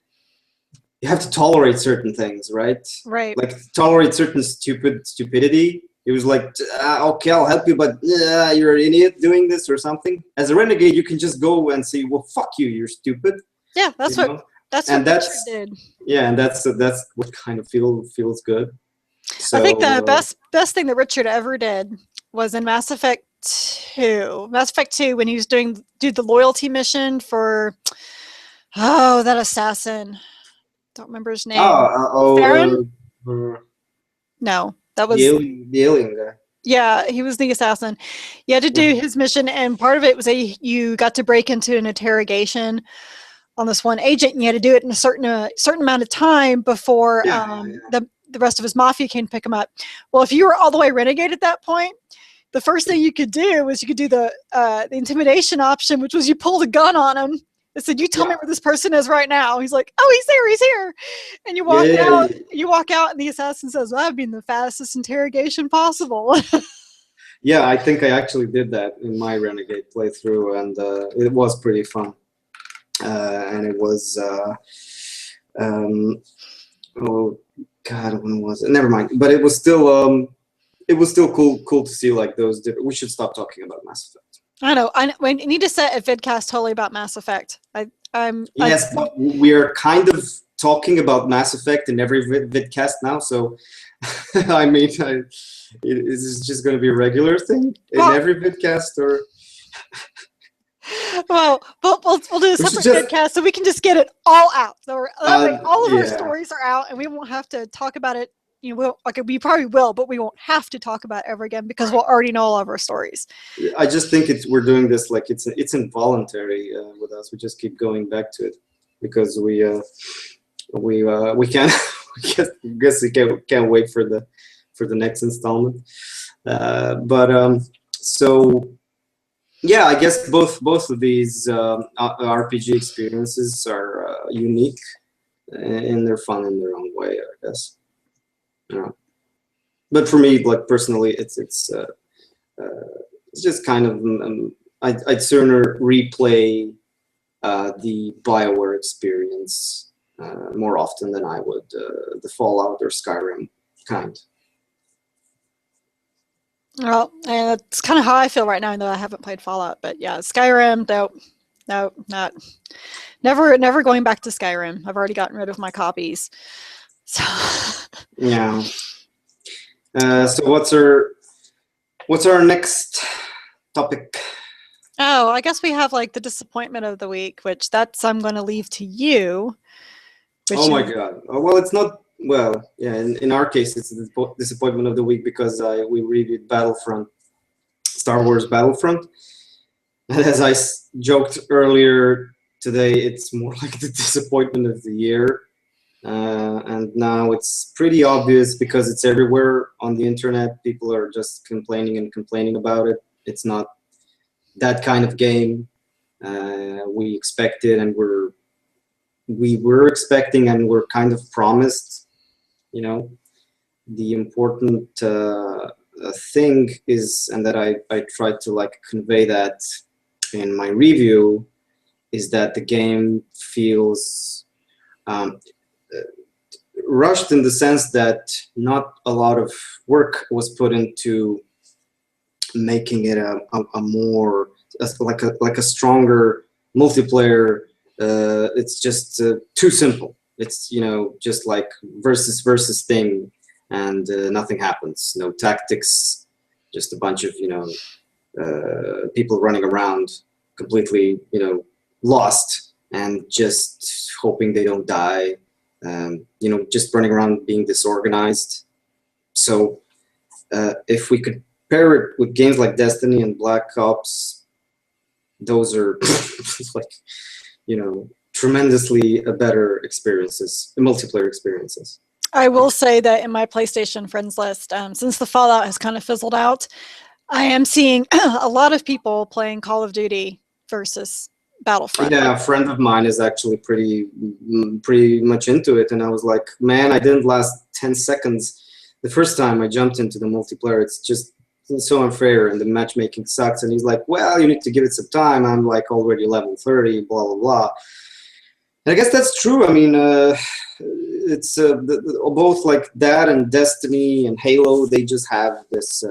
you have to tolerate certain things, right? Right. Like tolerate certain stupidity. It was like, okay, I'll help you, but you're an idiot doing this or something. As a renegade, you can just go and say, well, fuck you, you're stupid. Yeah, that's what Richard did. Yeah, and that's what kind of feels good. So, I think the best thing that Richard ever did was in Mass Effect 2. Mass Effect 2, when he was doing the loyalty mission for that assassin. Don't remember his name. Farron? No, that was the alien guy. Yeah, he was the assassin. You had to do his mission, and part of it was you got to break into an interrogation on this one agent, and you had to do it in a certain amount of time before the rest of his mafia came to pick him up. Well, if you were all the way renegade at that point, the first thing you could do was you could do the intimidation option, which was you pulled a gun on him I said, you tell me where this person is right now. He's like, oh, he's here. And you walk out, and the assassin says, well, that'd be the fastest interrogation possible. Yeah, I think I actually did that in my Renegade playthrough, and it was pretty fun. And it was, oh God, when was it? Never mind. But it was still cool to see like those different. We should stop talking about Mass Effect. I know. We need to set a vidcast totally about Mass Effect. But we are kind of talking about Mass Effect in every vidcast now. So, I mean, is this just going to be a regular thing in every vidcast, or? Well, we'll do a separate vidcast so we can just get it all out. So all of our stories are out, and we won't have to talk about it. We probably will, but we won't have to talk about it ever again because we'll already know all of our stories. I just think we're doing this like it's involuntary with us. We just keep going back to it because we can't. we can't wait for the next installment. So yeah, I guess both of these RPG experiences are unique and they're fun in their own way, I guess. Yeah. But for me, like personally, it's just kind of I'd sooner replay the BioWare experience more often than I would the Fallout or Skyrim kind. Well, and that's kind of how I feel right now, though I haven't played Fallout. But yeah, Skyrim, no, never going back to Skyrim. I've already gotten rid of my copies. So. Yeah. So what's our next topic? Oh, I guess we have like the disappointment of the week, which I'm going to leave to you. Oh my God! Well, it's not. Well, yeah. In our case, it's the disappointment of the week because we reviewed Battlefront, Star Wars Battlefront, and as I joked earlier today, it's more like the disappointment of the year. And now it's pretty obvious because it's everywhere on the internet. People are just complaining about it. It's not that kind of game we expected, and we were expecting, and we're kind of promised. The important thing is, and that I tried to like convey that in my review, is that the game feels rushed in the sense that not a lot of work was put into making it a more like a stronger multiplayer. It's just too simple. It's just like versus thing, and nothing happens. No tactics, just a bunch of people running around completely lost and just hoping they don't die. Just running around being disorganized. So if we could pair it with games like Destiny and Black Ops, those are like, tremendously better experiences, multiplayer experiences. I will say that in my PlayStation friends list, since the Fallout has kind of fizzled out, I am seeing a lot of people playing Call of Duty versus Battlefront. Yeah, a friend of mine is actually pretty much into it, and I was like, man, I didn't last 10 seconds the first time I jumped into the multiplayer. It's just so unfair, and the matchmaking sucks. And he's like, well, you need to give it some time. I'm like already level 30, blah blah blah. And I guess that's true. I mean, it's both like that and Destiny and Halo. They just have this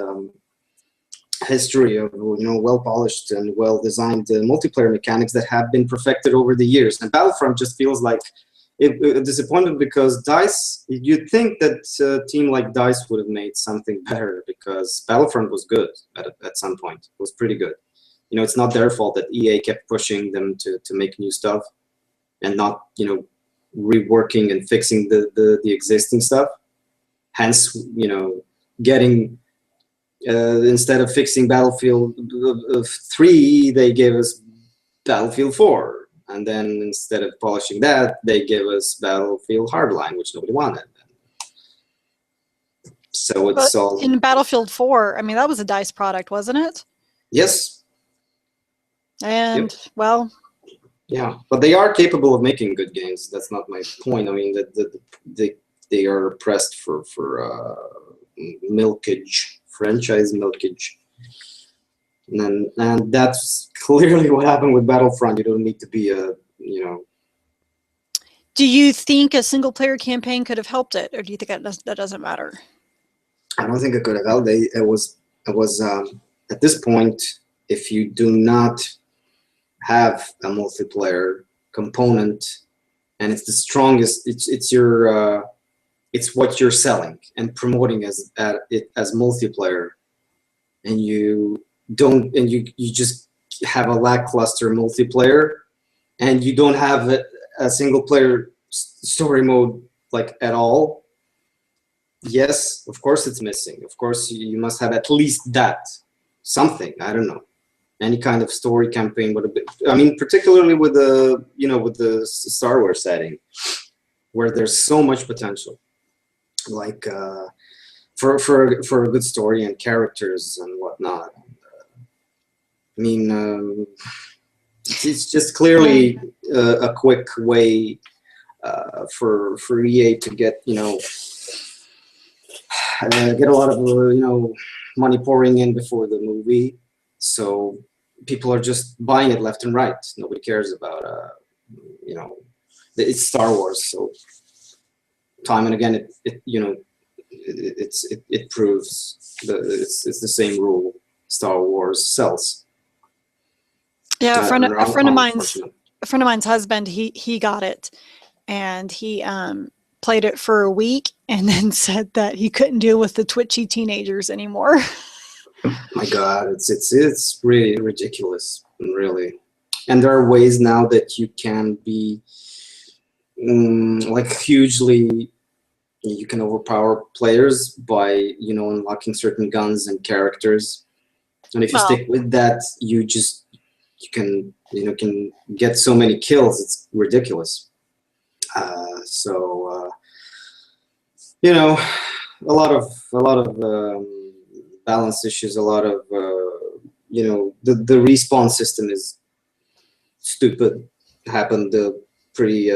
history of well polished and well designed multiplayer mechanics that have been perfected over the years. And Battlefront just feels like a disappointment because DICE. You'd think that a team like DICE would have made something better because Battlefront was good at some point. It was pretty good. It's not their fault that EA kept pushing them to make new stuff and not reworking and fixing the existing stuff. Hence, getting. Instead of fixing Battlefield 3, they gave us Battlefield 4. And then instead of polishing that, they gave us Battlefield Hardline, which nobody wanted. So it's all... In Battlefield 4, I mean, that was a DICE product, wasn't it? Yes. And, well, Yeah, but they are capable of making good games. That's not my point. I mean, they are pressed for milkage, franchise milkage, and that's clearly what happened with Battlefront. You don't need to be a Do you think a single player campaign could have helped it, or do you think that doesn't matter? I don't think it could have helped. It was at this point, if you do not have a multiplayer component, and it's the strongest, it's your it's what you're selling and promoting as multiplayer, and you just have a lackluster multiplayer, and you don't have a single player story mode like at all. Yes, of course it's missing. Of course you must have at least that, something, I don't know, any kind of story campaign would have been, I mean, particularly with the with the Star Wars setting, where there's so much potential, like for a good story and characters and whatnot. I mean, it's just clearly a quick way for EA to get get a lot of money pouring in before the movie, so people are just buying it left and right. Nobody cares about it's Star Wars, so time and again it proves that it's the same rule. Star Wars sells. Yeah, a friend of mine's husband, he got it, and he played it for a week and then said that he couldn't deal with the twitchy teenagers anymore. My God, it's really ridiculous, really. And there are ways now that you can be like hugely, you can overpower players by unlocking certain guns and characters, and if you stick with that, you can get so many kills. It's ridiculous. So a lot of balance issues, a lot of the respawn system is stupid. Happened pretty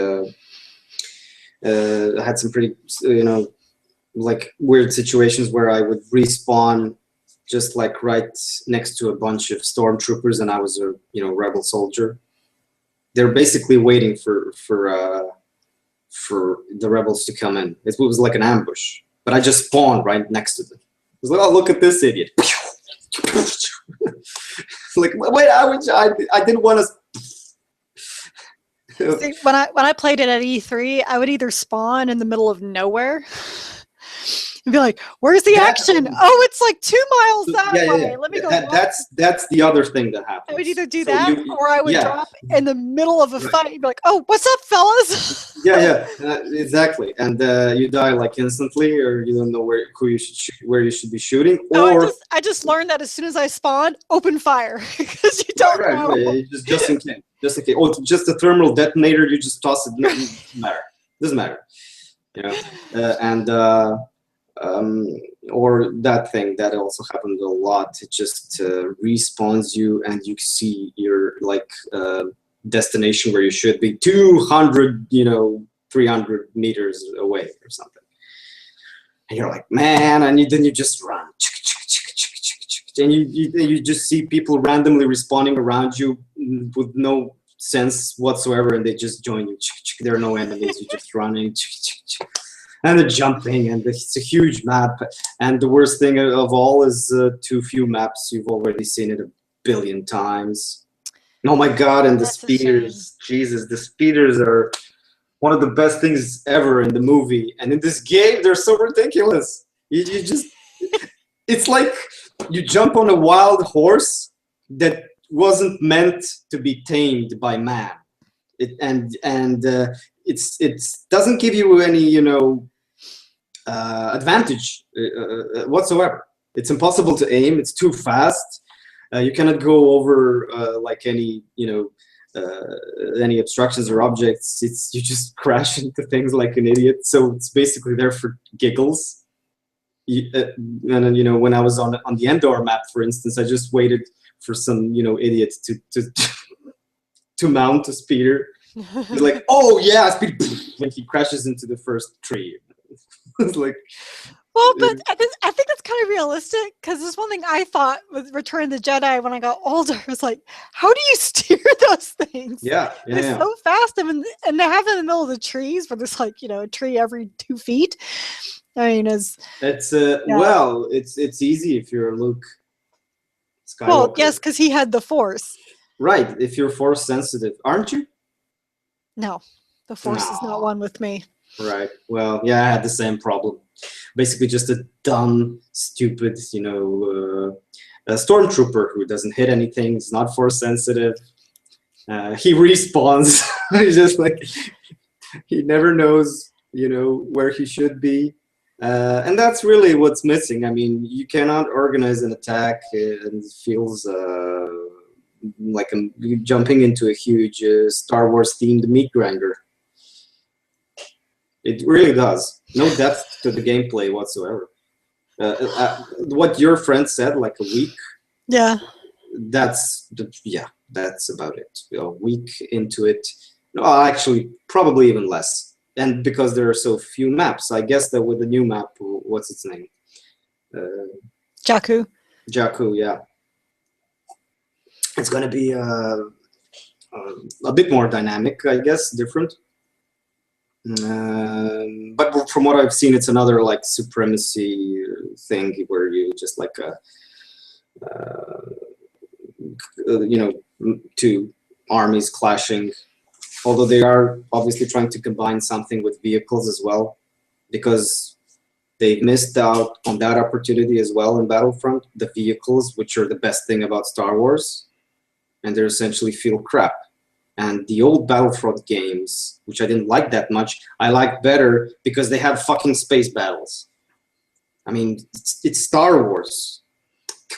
had some pretty like weird situations where I would respawn just like right next to a bunch of stormtroopers, and I was a rebel soldier. They're basically waiting for the rebels to come in. It was like an ambush, but I just spawned right next to them. I was like, oh, look at this idiot. Like, wait, I didn't want to. See, when I played it at E3, I would either spawn in the middle of nowhere and be like, "Where's the action? Oh, it's like 2 miles that way. Let me go." That's the other thing that happens. I would either do that, or I would drop in the middle of a fight and be like, "Oh, what's up, fellas?" Exactly. And you die like instantly, or you don't know where you should be shooting. Or I just learned that as soon as I spawn, open fire, because you don't know. Yeah, just in case. Just in case. Or just a thermal detonator, you just toss it. Doesn't matter. Or that thing that also happened a lot. It just respawns you, and you see your destination where you should be 200, 300 meters away or something. And you're like, man, and then you just run. And you just see people randomly respawning around you with no sense whatsoever, and they just join you. There are no enemies. You're just running. And the jumping, and it's a huge map. And the worst thing of all is too few maps. You've already seen it a billion times. Oh my God, and the speeders. Jesus, the speeders are one of the best things ever in the movie. And in this game, they're so ridiculous. You just, it's like you jump on a wild horse that wasn't meant to be tamed by man. It doesn't give you any advantage whatsoever. It's impossible to aim. It's too fast. You cannot go over like any obstructions or objects. You just crash into things like an idiot. So it's basically there for giggles. And then, when I was on the Endor map, for instance, I just waited for some idiot to to mount a speeder. He's like, oh yeah, speed, when he crashes into the first tree. It's like, well, but I think that's kind of realistic, because there's one thing I thought with Return of the Jedi when I got older. I was like, how do you steer those things? yeah, They're so fast, and they have them in the middle of the trees, where there's like, a tree every 2 feet. I mean, it's well, it's easy if you're Luke Skywalker. Well, yes, because he had the Force. Right, if you're Force sensitive, aren't you? No, the Force is not one with me. Right. Well, yeah, I had the same problem. Basically, just a dumb, stupid, a stormtrooper who doesn't hit anything. Is not Force sensitive. He respawns. He's just like, he never knows, where he should be. And that's really what's missing. I mean, you cannot organize an attack, and it feels like I'm jumping into a huge Star Wars themed meat grinder. It really does. No depth to the gameplay whatsoever. What your friend said, like a week. Yeah. That's about it. A week into it. No, actually, probably even less. And because there are so few maps, I guess that with the new map, what's its name? Jakku. Jakku, yeah. It's going to be a bit more dynamic, I guess, different. But from what I've seen, it's another like supremacy thing where you just like two armies clashing. Although they are obviously trying to combine something with vehicles as well, because they missed out on that opportunity as well in Battlefront. The vehicles, which are the best thing about Star Wars, and they essentially feel crap. And the old Battlefront games, which I didn't like that much, I like better because they have fucking space battles. I mean, it's Star Wars.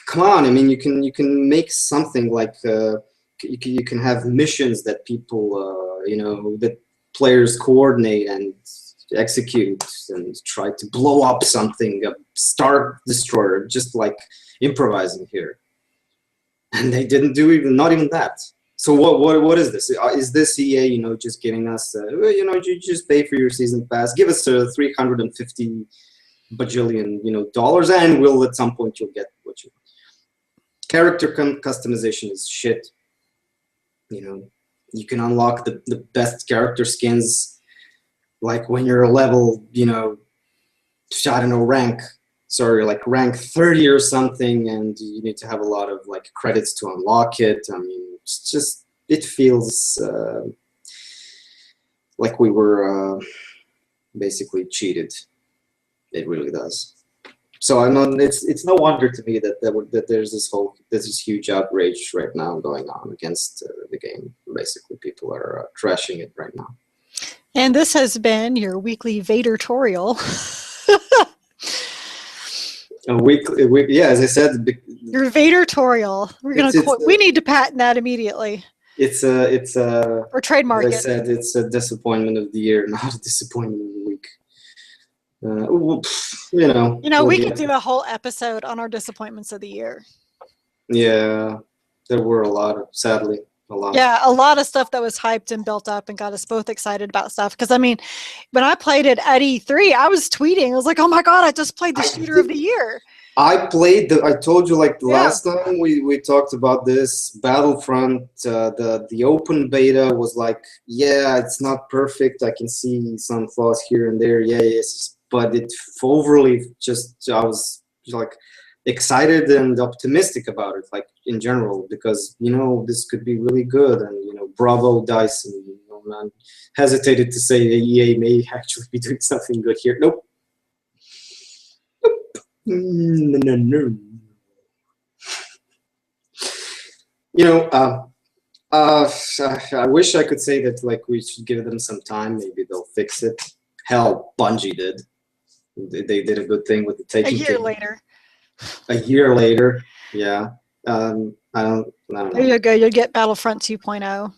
Come on, I mean, you can make something like you can have missions that people that players coordinate and execute and try to blow up something, a Star Destroyer, just like improvising here. And they didn't do not even that. So what is this? Is this EA, just giving us, you just pay for your season pass, give us $350 bajillion, dollars, and at some point you'll get what you want. Character customization is shit. You can unlock the best character skins, like when you're a level, rank 30 or something, and you need to have a lot of like credits to unlock it. I mean, it feels like we were basically cheated. It really does. So it's no wonder to me that there's this huge outrage right now going on against the game. Basically, people are trashing it right now. And this has been your weekly Vader-torial. Yeah, as I said, your Vader-torial. We need to patent that immediately. It's or trademark it. As I said, it's a disappointment of the year, not a disappointment of the week. We could do a whole episode on our disappointments of the year. Yeah, there were sadly a lot. Yeah, a lot of stuff that was hyped and built up and got us both excited about stuff. Because I mean, when I played it at E3, I was tweeting. I was like, "Oh my god, I just played the shooter of the year." I told you like the last time we talked about this Battlefront. The open beta was like, yeah, it's not perfect. I can see some flaws here and there. Yeah, yes. But it overly I was like excited and optimistic about it, like in general, because this could be really good, and bravo DICE, and man hesitated to say that EA may actually be doing something good here. Nope. No. I wish I could say that like we should give them some time. Maybe they'll fix it. Hell, Bungie did. They did a good thing with the Taken King. A year later, yeah. I don't know. There you go. You'll get Battlefront 2.0.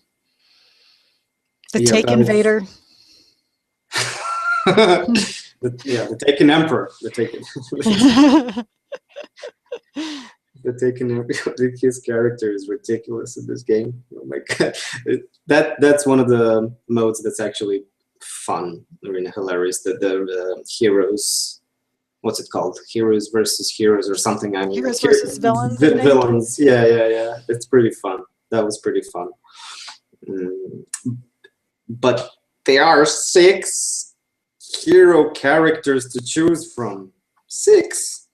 The Taken Vader. The Taken Emperor. The Taken. they're taking his character is ridiculous in this game. Oh my god, that's one of the modes that's actually fun, really hilarious. The heroes, what's it called? Heroes versus heroes or something. I mean, Heroes versus villains. Villains. Yeah. It's pretty fun. That was pretty fun. But there are 6 hero characters to choose from. 6.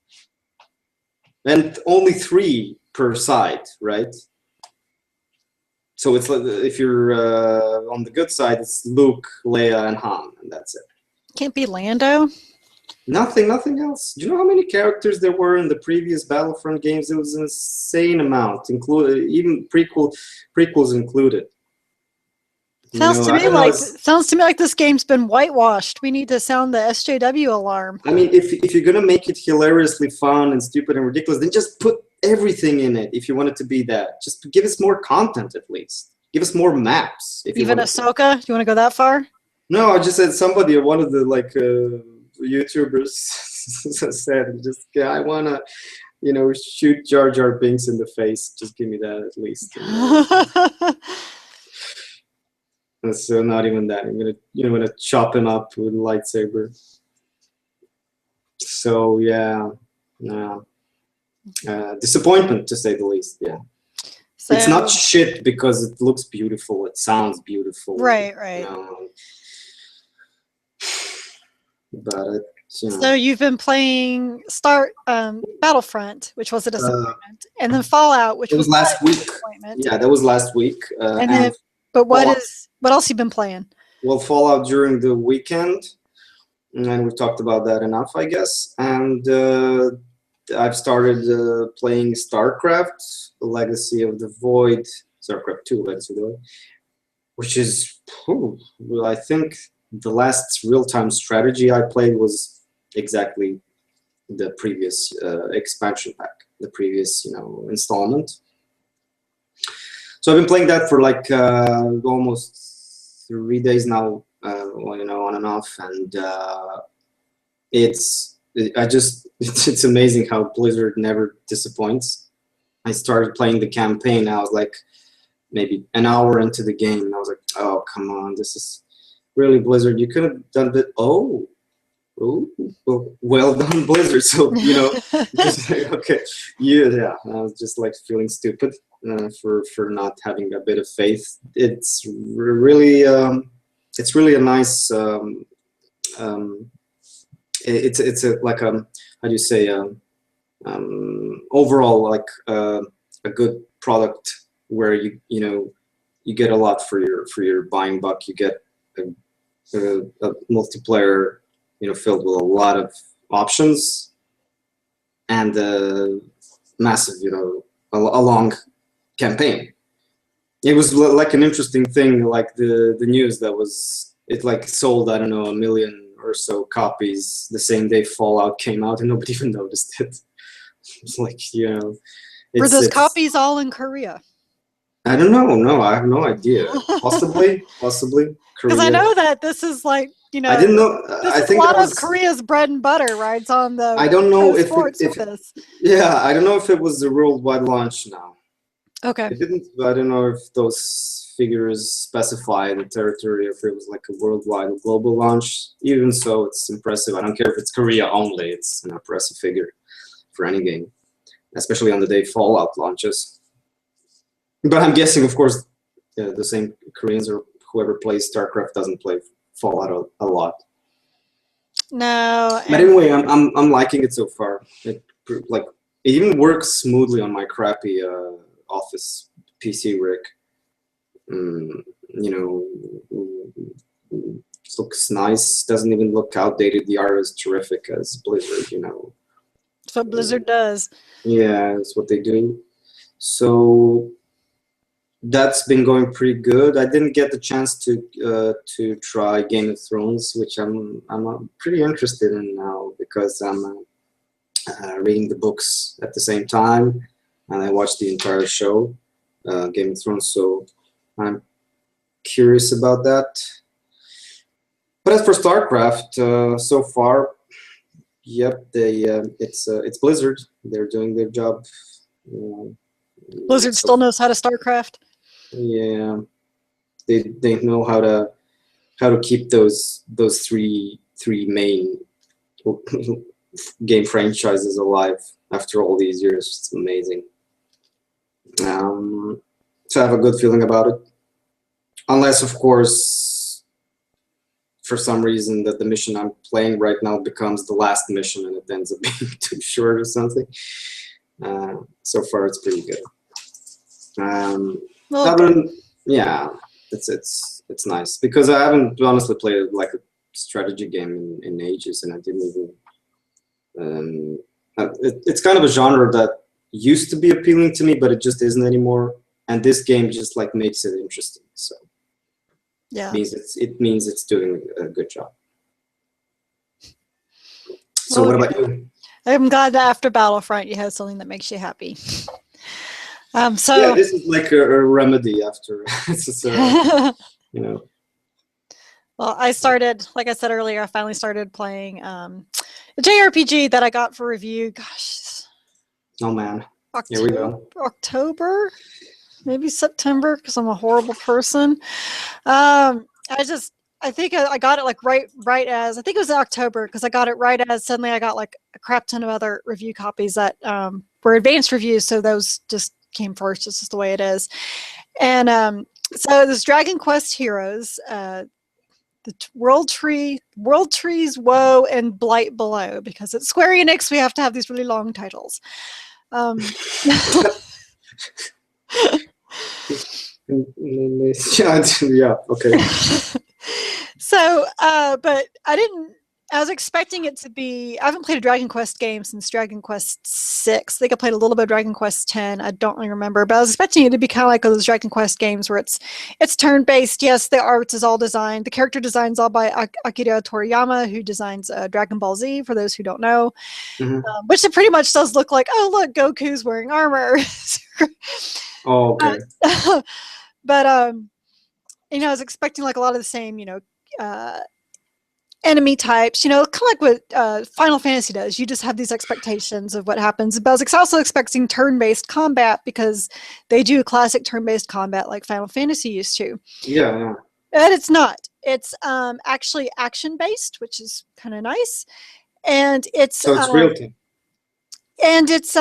And only 3 per side, right? So it's like if you're on the good side, it's Luke, Leia, and Han, and that's it. Can't be Lando. Nothing else. Do you know how many characters there were in the previous Battlefront games? It was an insane amount, included even prequels included. Sounds to me like this game's been whitewashed. We need to sound the SJW alarm. I mean, if you're gonna make it hilariously fun and stupid and ridiculous, then just put everything in it. If you want it to be that, just give us more content at least. Give us more maps. Even Ahsoka? Do you want to go that far? No, I just said somebody, one of the YouTubers said, just I wanna, shoot Jar Jar Binks in the face. Just give me that at least. So not even that. I'm gonna chop him up with a lightsaber. So yeah, disappointment to say the least. Yeah, so, it's not shit because it looks beautiful. It sounds beautiful. Right. But So you've been playing Battlefront, which was a disappointment, and then Fallout, which was last week. Yeah, that was last week. But what else you've been playing? Well, Fallout during the weekend, and we've talked about that enough, I guess. And I've started playing StarCraft, The Legacy of the Void, StarCraft 2, Legacy of the Void, which is, I think the last real-time strategy I played was exactly the previous expansion pack, the previous, installment. So I've been playing that for almost 3 days now, on and off, and it's amazing how Blizzard never disappoints. I started playing the campaign. I was like maybe an hour into the game, and I was like, oh come on, this is really Blizzard. You could have done it. Well done, Blizzard. So just like, okay, yeah. I was just feeling stupid. For not having a bit of faith. It's really a nice it's a how do you say overall a good product where you get a lot for your buying buck. You get a multiplayer filled with a lot of options and massive a long campaign. It was an interesting thing, the news that was sold, I don't know, 1 million or so copies the same day Fallout came out, and nobody even noticed it. It's were those copies all in Korea? I don't know. No, I have no idea. Possibly. Because I know that this is I didn't know. I think a lot of Korea's bread and butter, right? It's on the. I don't know if yeah, I don't know if it was a worldwide launch now. Okay. I don't know if those figures specify the territory, if it was a worldwide or global launch. Even so, it's impressive. I don't care if it's Korea only. It's an impressive figure for any game, especially on the day Fallout launches. But I'm guessing, of course, the same Koreans or whoever plays StarCraft doesn't play Fallout a lot. No. But anyway, I'm liking it so far. It even works smoothly on my crappy office PC rig. Looks nice. Doesn't even look outdated. The art is terrific as Blizzard. That's what Blizzard does. Yeah, that's what they do. So that's been going pretty good. I didn't get the chance to try Game of Thrones, which I'm pretty interested in now because I'm reading the books at the same time, and I watched the entire show, Game of Thrones. So I'm curious about that. But as for StarCraft, so far, yep, it's Blizzard. They're doing their job Yeah. Blizzard So, still knows how to StarCraft. yeah, they know how to keep those three main game franchises alive after all these years. It's amazing. So I have a good feeling about it. Unless, of course, for some reason that the mission I'm playing right now becomes the last mission and it ends up being too short or something. So far, it's pretty good. Yeah, it's nice because I haven't honestly played like a strategy game in ages, and I didn't even. It's kind of a genre that used to be appealing to me, but it just isn't anymore. And this game just like makes it interesting. So yeah, it means it's doing a good job. So what about you? I'm glad that after Battlefront you have something that makes you happy. So yeah, this is like a remedy after you know. Well, I started, like I said earlier, I finally started playing a JRPG that I got for review. Gosh. Oh man. Here we go. October, maybe September, because I'm a horrible person. I think I got it like right as I think it was in October because I got it right as suddenly I got like a crap ton of other review copies that were advanced reviews, so those just came first. It's just the way it is. And so this Dragon Quest Heroes, the World Trees, Woe, and Blight Below, because it's Square Enix, we have to have these really long titles. Yeah, okay. So, but I was expecting it to be, I haven't played a Dragon Quest game since Dragon Quest 6. I think I played a little bit of Dragon Quest 10. I don't really remember, but I was expecting it to be kind of like those Dragon Quest games where it's turn-based. Yes, the art is all designed. The character design's all by Akira Toriyama, who designs Dragon Ball Z, for those who don't know. Mm-hmm. Which it pretty much does look like, oh, look, Goku's wearing armor. Oh, okay. But, I was expecting like a lot of the same, enemy types, kind of like what Final Fantasy does. You just have these expectations of what happens. But I was also expecting turn-based combat because they do classic turn-based combat like Final Fantasy used to. Yeah. But it's not. It's actually action-based, which is kind of nice. And it's real time. And it's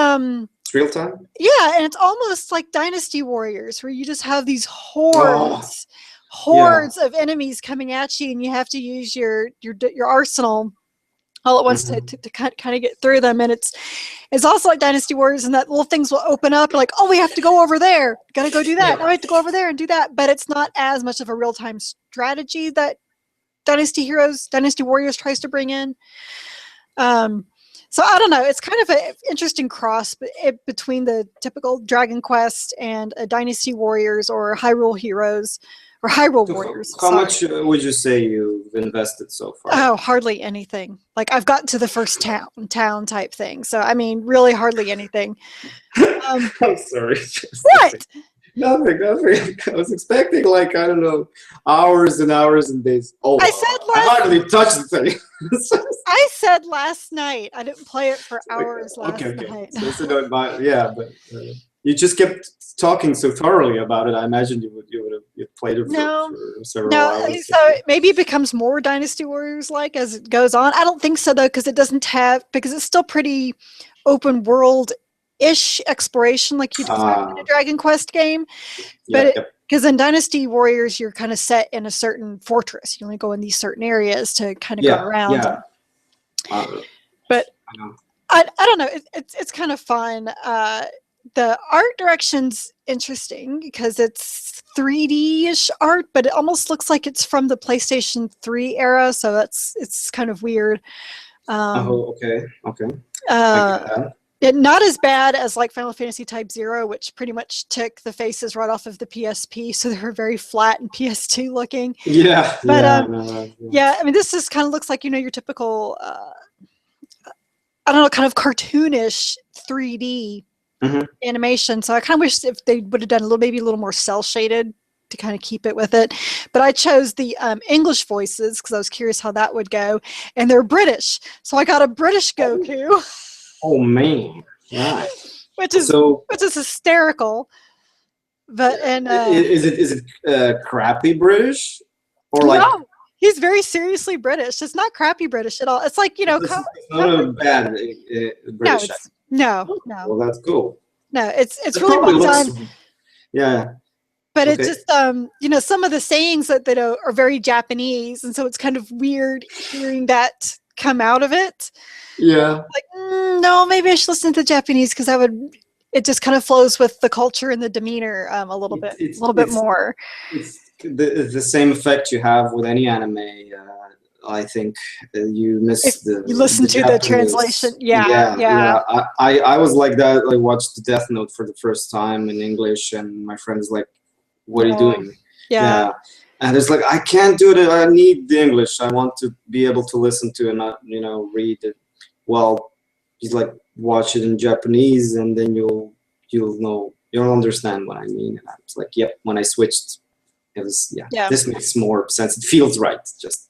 real time. Yeah, and it's almost like Dynasty Warriors, where you just have these hordes of enemies coming at you, and you have to use your arsenal all at once to kind of get through them. And it's also like Dynasty Warriors, and that little things will open up like, oh, we have to go over there, gotta go do that. Now we have to go over there and do that. But it's not as much of a real-time strategy that Dynasty Warriors tries to bring in. So I don't know. It's kind of an interesting cross between the typical Dragon Quest and a Dynasty Warriors or Hyrule Heroes or Hyrule Warriors. How much would you say you've invested so far? Oh, hardly anything. Like I've gotten to the first town type thing. So I mean, really hardly anything. I'm sorry. What? Nothing. I was expecting like, I don't know, hours and hours and days. Oh, I hardly touched the thing. I said last night. I didn't play it for hours last night. But you just kept talking so thoroughly about it. I imagine you would played it for several hours. So maybe it becomes more Dynasty Warriors like as it goes on. I don't think so though, because it's still pretty open world ish exploration like you'd expect in a Dragon Quest game. But because in Dynasty Warriors you're kind of set in a certain fortress. You only go in these certain areas to kind of go around. But I don't know. It's kind of fun. The art direction's interesting because it's 3D-ish art, but it almost looks like it's from the PlayStation 3 era, so it's kind of weird. Okay. Not as bad as like Final Fantasy Type 0, which pretty much took the faces right off of the PSP, so they were very flat and PS2 looking. Yeah. But I mean, this just kind of looks like your typical I don't know, kind of cartoonish 3D animation. So I kind of wish if they would have done maybe a little more cell shaded to kind of keep it with it. But I chose the English voices because I was curious how that would go, and they're British, so I got a British Goku. Oh man! Yeah. which is So hysterical. But is it crappy British or like? no, he's very seriously British. It's not crappy British at all. It's like, you know, It's not a bad British accent. no. Well, that's cool. No, it's It really probably well looks, done. yeah. But Okay. it's just, you know, some of the sayings that are very Japanese, and so it's kind of weird hearing that come out of it. Yeah. Like, no, maybe I should listen to the Japanese because it just kind of flows with the culture and the demeanor a little bit more. It's the same effect you have with any anime. I think you miss If you listen to the translation. Yeah. I was like that. I watched Death Note for the first time in English, and my friend's like, "What are you doing?" Yeah. And it's like, I can't do it. I need the English. I want to be able to listen to and not, read it. Well, he's like, watch it in Japanese, and then you'll understand what I mean. And I was like, yep. When I switched, it was this makes more sense. It feels right. Just.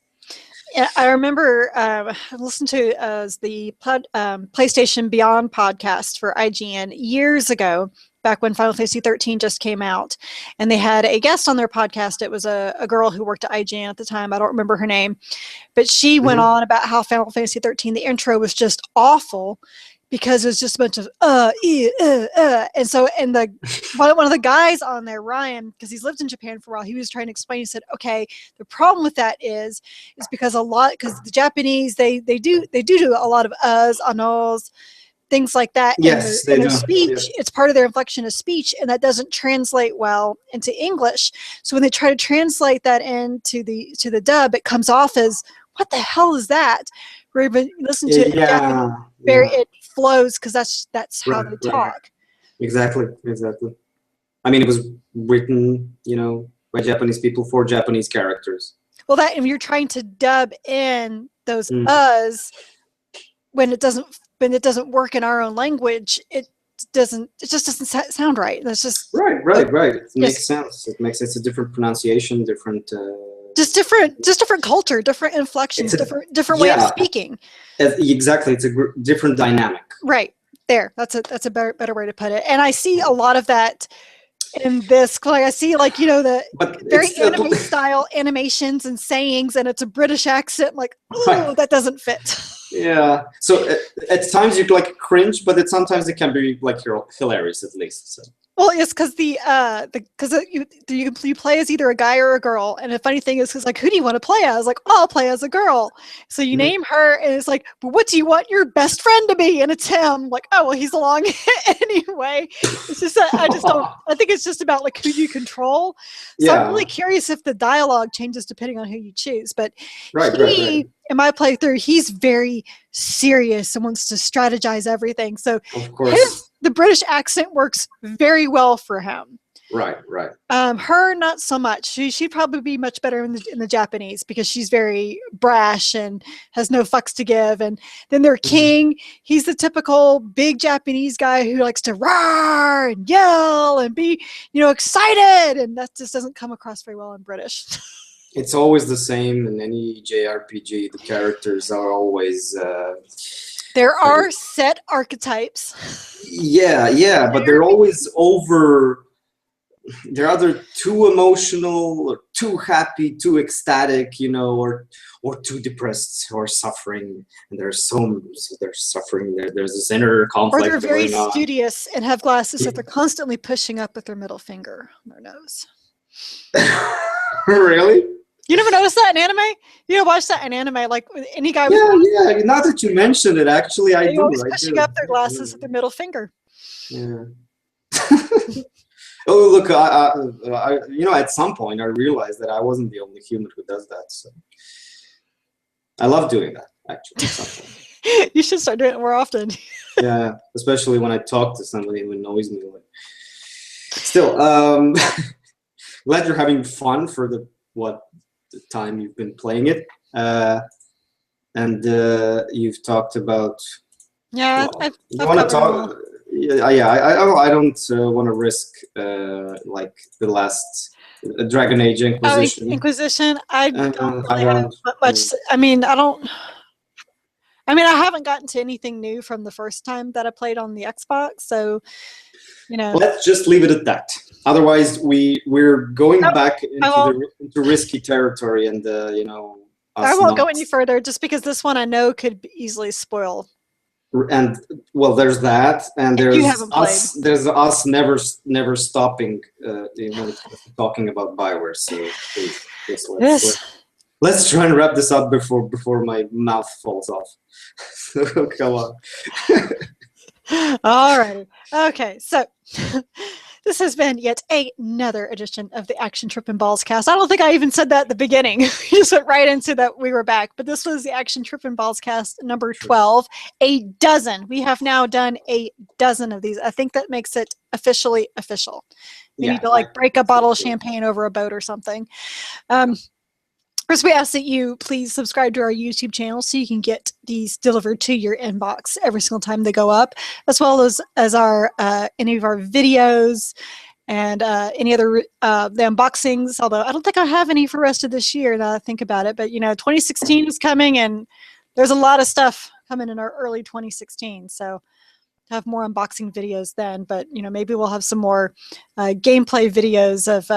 Yeah, I remember I listened to the PlayStation Beyond podcast for IGN years ago, back when Final Fantasy 13 just came out, and they had a guest on their podcast. It was a girl who worked at IGN at the time. I don't remember her name, but she went on about how Final Fantasy 13, the intro was just awful because it was just a bunch of and so one of the guys on there, Ryan, because he's lived in Japan for a while, he was trying to explain. He said, okay, the problem with that is because the Japanese they do a lot of anos, things like that. Yes, in their speech. It's part of their inflection of speech, and that doesn't translate well into English. So when they try to translate that into the dub, it comes off as, what the hell is that? Where you listen to it in Japanese, it flows because that's how they talk. Exactly. I mean, it was written, by Japanese people for Japanese characters. Well, that, and you're trying to dub in those uhs when it doesn't work in our own language, it just doesn't sound right. That's just right. It makes sense. It makes sense. A different pronunciation, different. Just different culture, different inflections, different way of speaking. Exactly, it's a different dynamic. Right there. That's a better way to put it. And I see a lot of that in this. Like I see, like, the very anime style animations and sayings, and it's a British accent. Like, ooh, that doesn't fit. Yeah. So at times you like cringe, but sometimes it can be like hilarious at least. So. Well, it's because you play as either a guy or a girl, and the funny thing is, because like, who do you want to play as? Like, oh, I'll play as a girl. So you name her, and it's like, but what do you want your best friend to be? And it's him. Like, oh, well, he's along anyway. It's just that I just don't. I think it's just about like who you control. So I'm really curious if the dialogue changes depending on who you choose. But right. In my playthrough, he's very serious and wants to strategize everything. So of course. The British accent works very well for him. Right. Her, not so much. She'd probably be much better in the Japanese because she's very brash and has no fucks to give. And then their king, he's the typical big Japanese guy who likes to roar and yell and be, excited. And that just doesn't come across very well in British. It's always the same in any JRPG. The characters are always... there are set archetypes. Yeah, but they're always over... They're either too emotional or too happy, too ecstatic, or too depressed or suffering. And they're suffering. There's this inner conflict. Or they're very studious and have glasses that they're constantly pushing up with their middle finger on their nose. Really? You never noticed that in anime? You watch that in anime, like any guy. Yeah. Now that you mention it, actually, I do. Always pushing up their glasses with their middle finger. Yeah. Oh, look! I at some point I realized that I wasn't the only human who does that. So I love doing that. Actually, you should start doing it more often. Yeah, especially when I talk to somebody who annoys me. Still, glad you're having fun for the time you've been playing it, and you've talked about. Yeah, you want to talk. Yeah. I don't want to risk like the last Dragon Age Inquisition. Inquisition. I don't really have much. I mean, I don't. I mean, I haven't gotten to anything new from the first time that I played on the Xbox, so you know. Let's just leave it at that. Otherwise, we're going back into risky territory, and you know. I won't go any further, just because this one I know could easily spoil. And well, there's that, and there's us never stopping talking about BioWare. So please, let's try and wrap this up before my mouth falls off. So come on. All righty. Okay, so this has been yet another edition of the Action Trippin Ballscast. I don't think I even said that at the beginning. We just went right into that we were back. But this was the Action Trippin Ballscast number 12. A dozen. We have now done a dozen of these. I think that makes it officially official. We need to like break a bottle of champagne over a boat or something. First, we ask that you please subscribe to our YouTube channel so you can get these delivered to your inbox every single time they go up, as well as our any of our videos and any other the unboxings. Although I don't think I have any for the rest of this year now that I think about it. But you know, 2016 is coming, and there's a lot of stuff coming in our early 2016. So have more unboxing videos then. But you know, maybe we'll have some more gameplay videos of.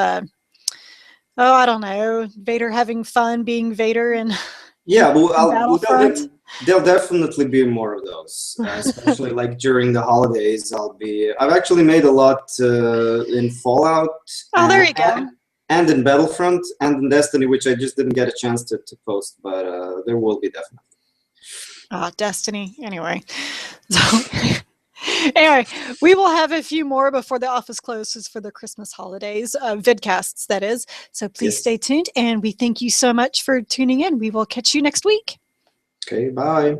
Oh, I don't know. Vader having fun being Vader, and there'll definitely be more of those, especially like during the holidays. I've actually made a lot in Fallout. Oh, there you go. And in Battlefront and in Destiny, which I just didn't get a chance to post, but there will be definitely. Destiny. Anyway. Anyway, we will have a few more before the office closes for the Christmas holidays, vidcasts, that is. So please stay tuned, and we thank you so much for tuning in. We will catch you next week. Okay, bye.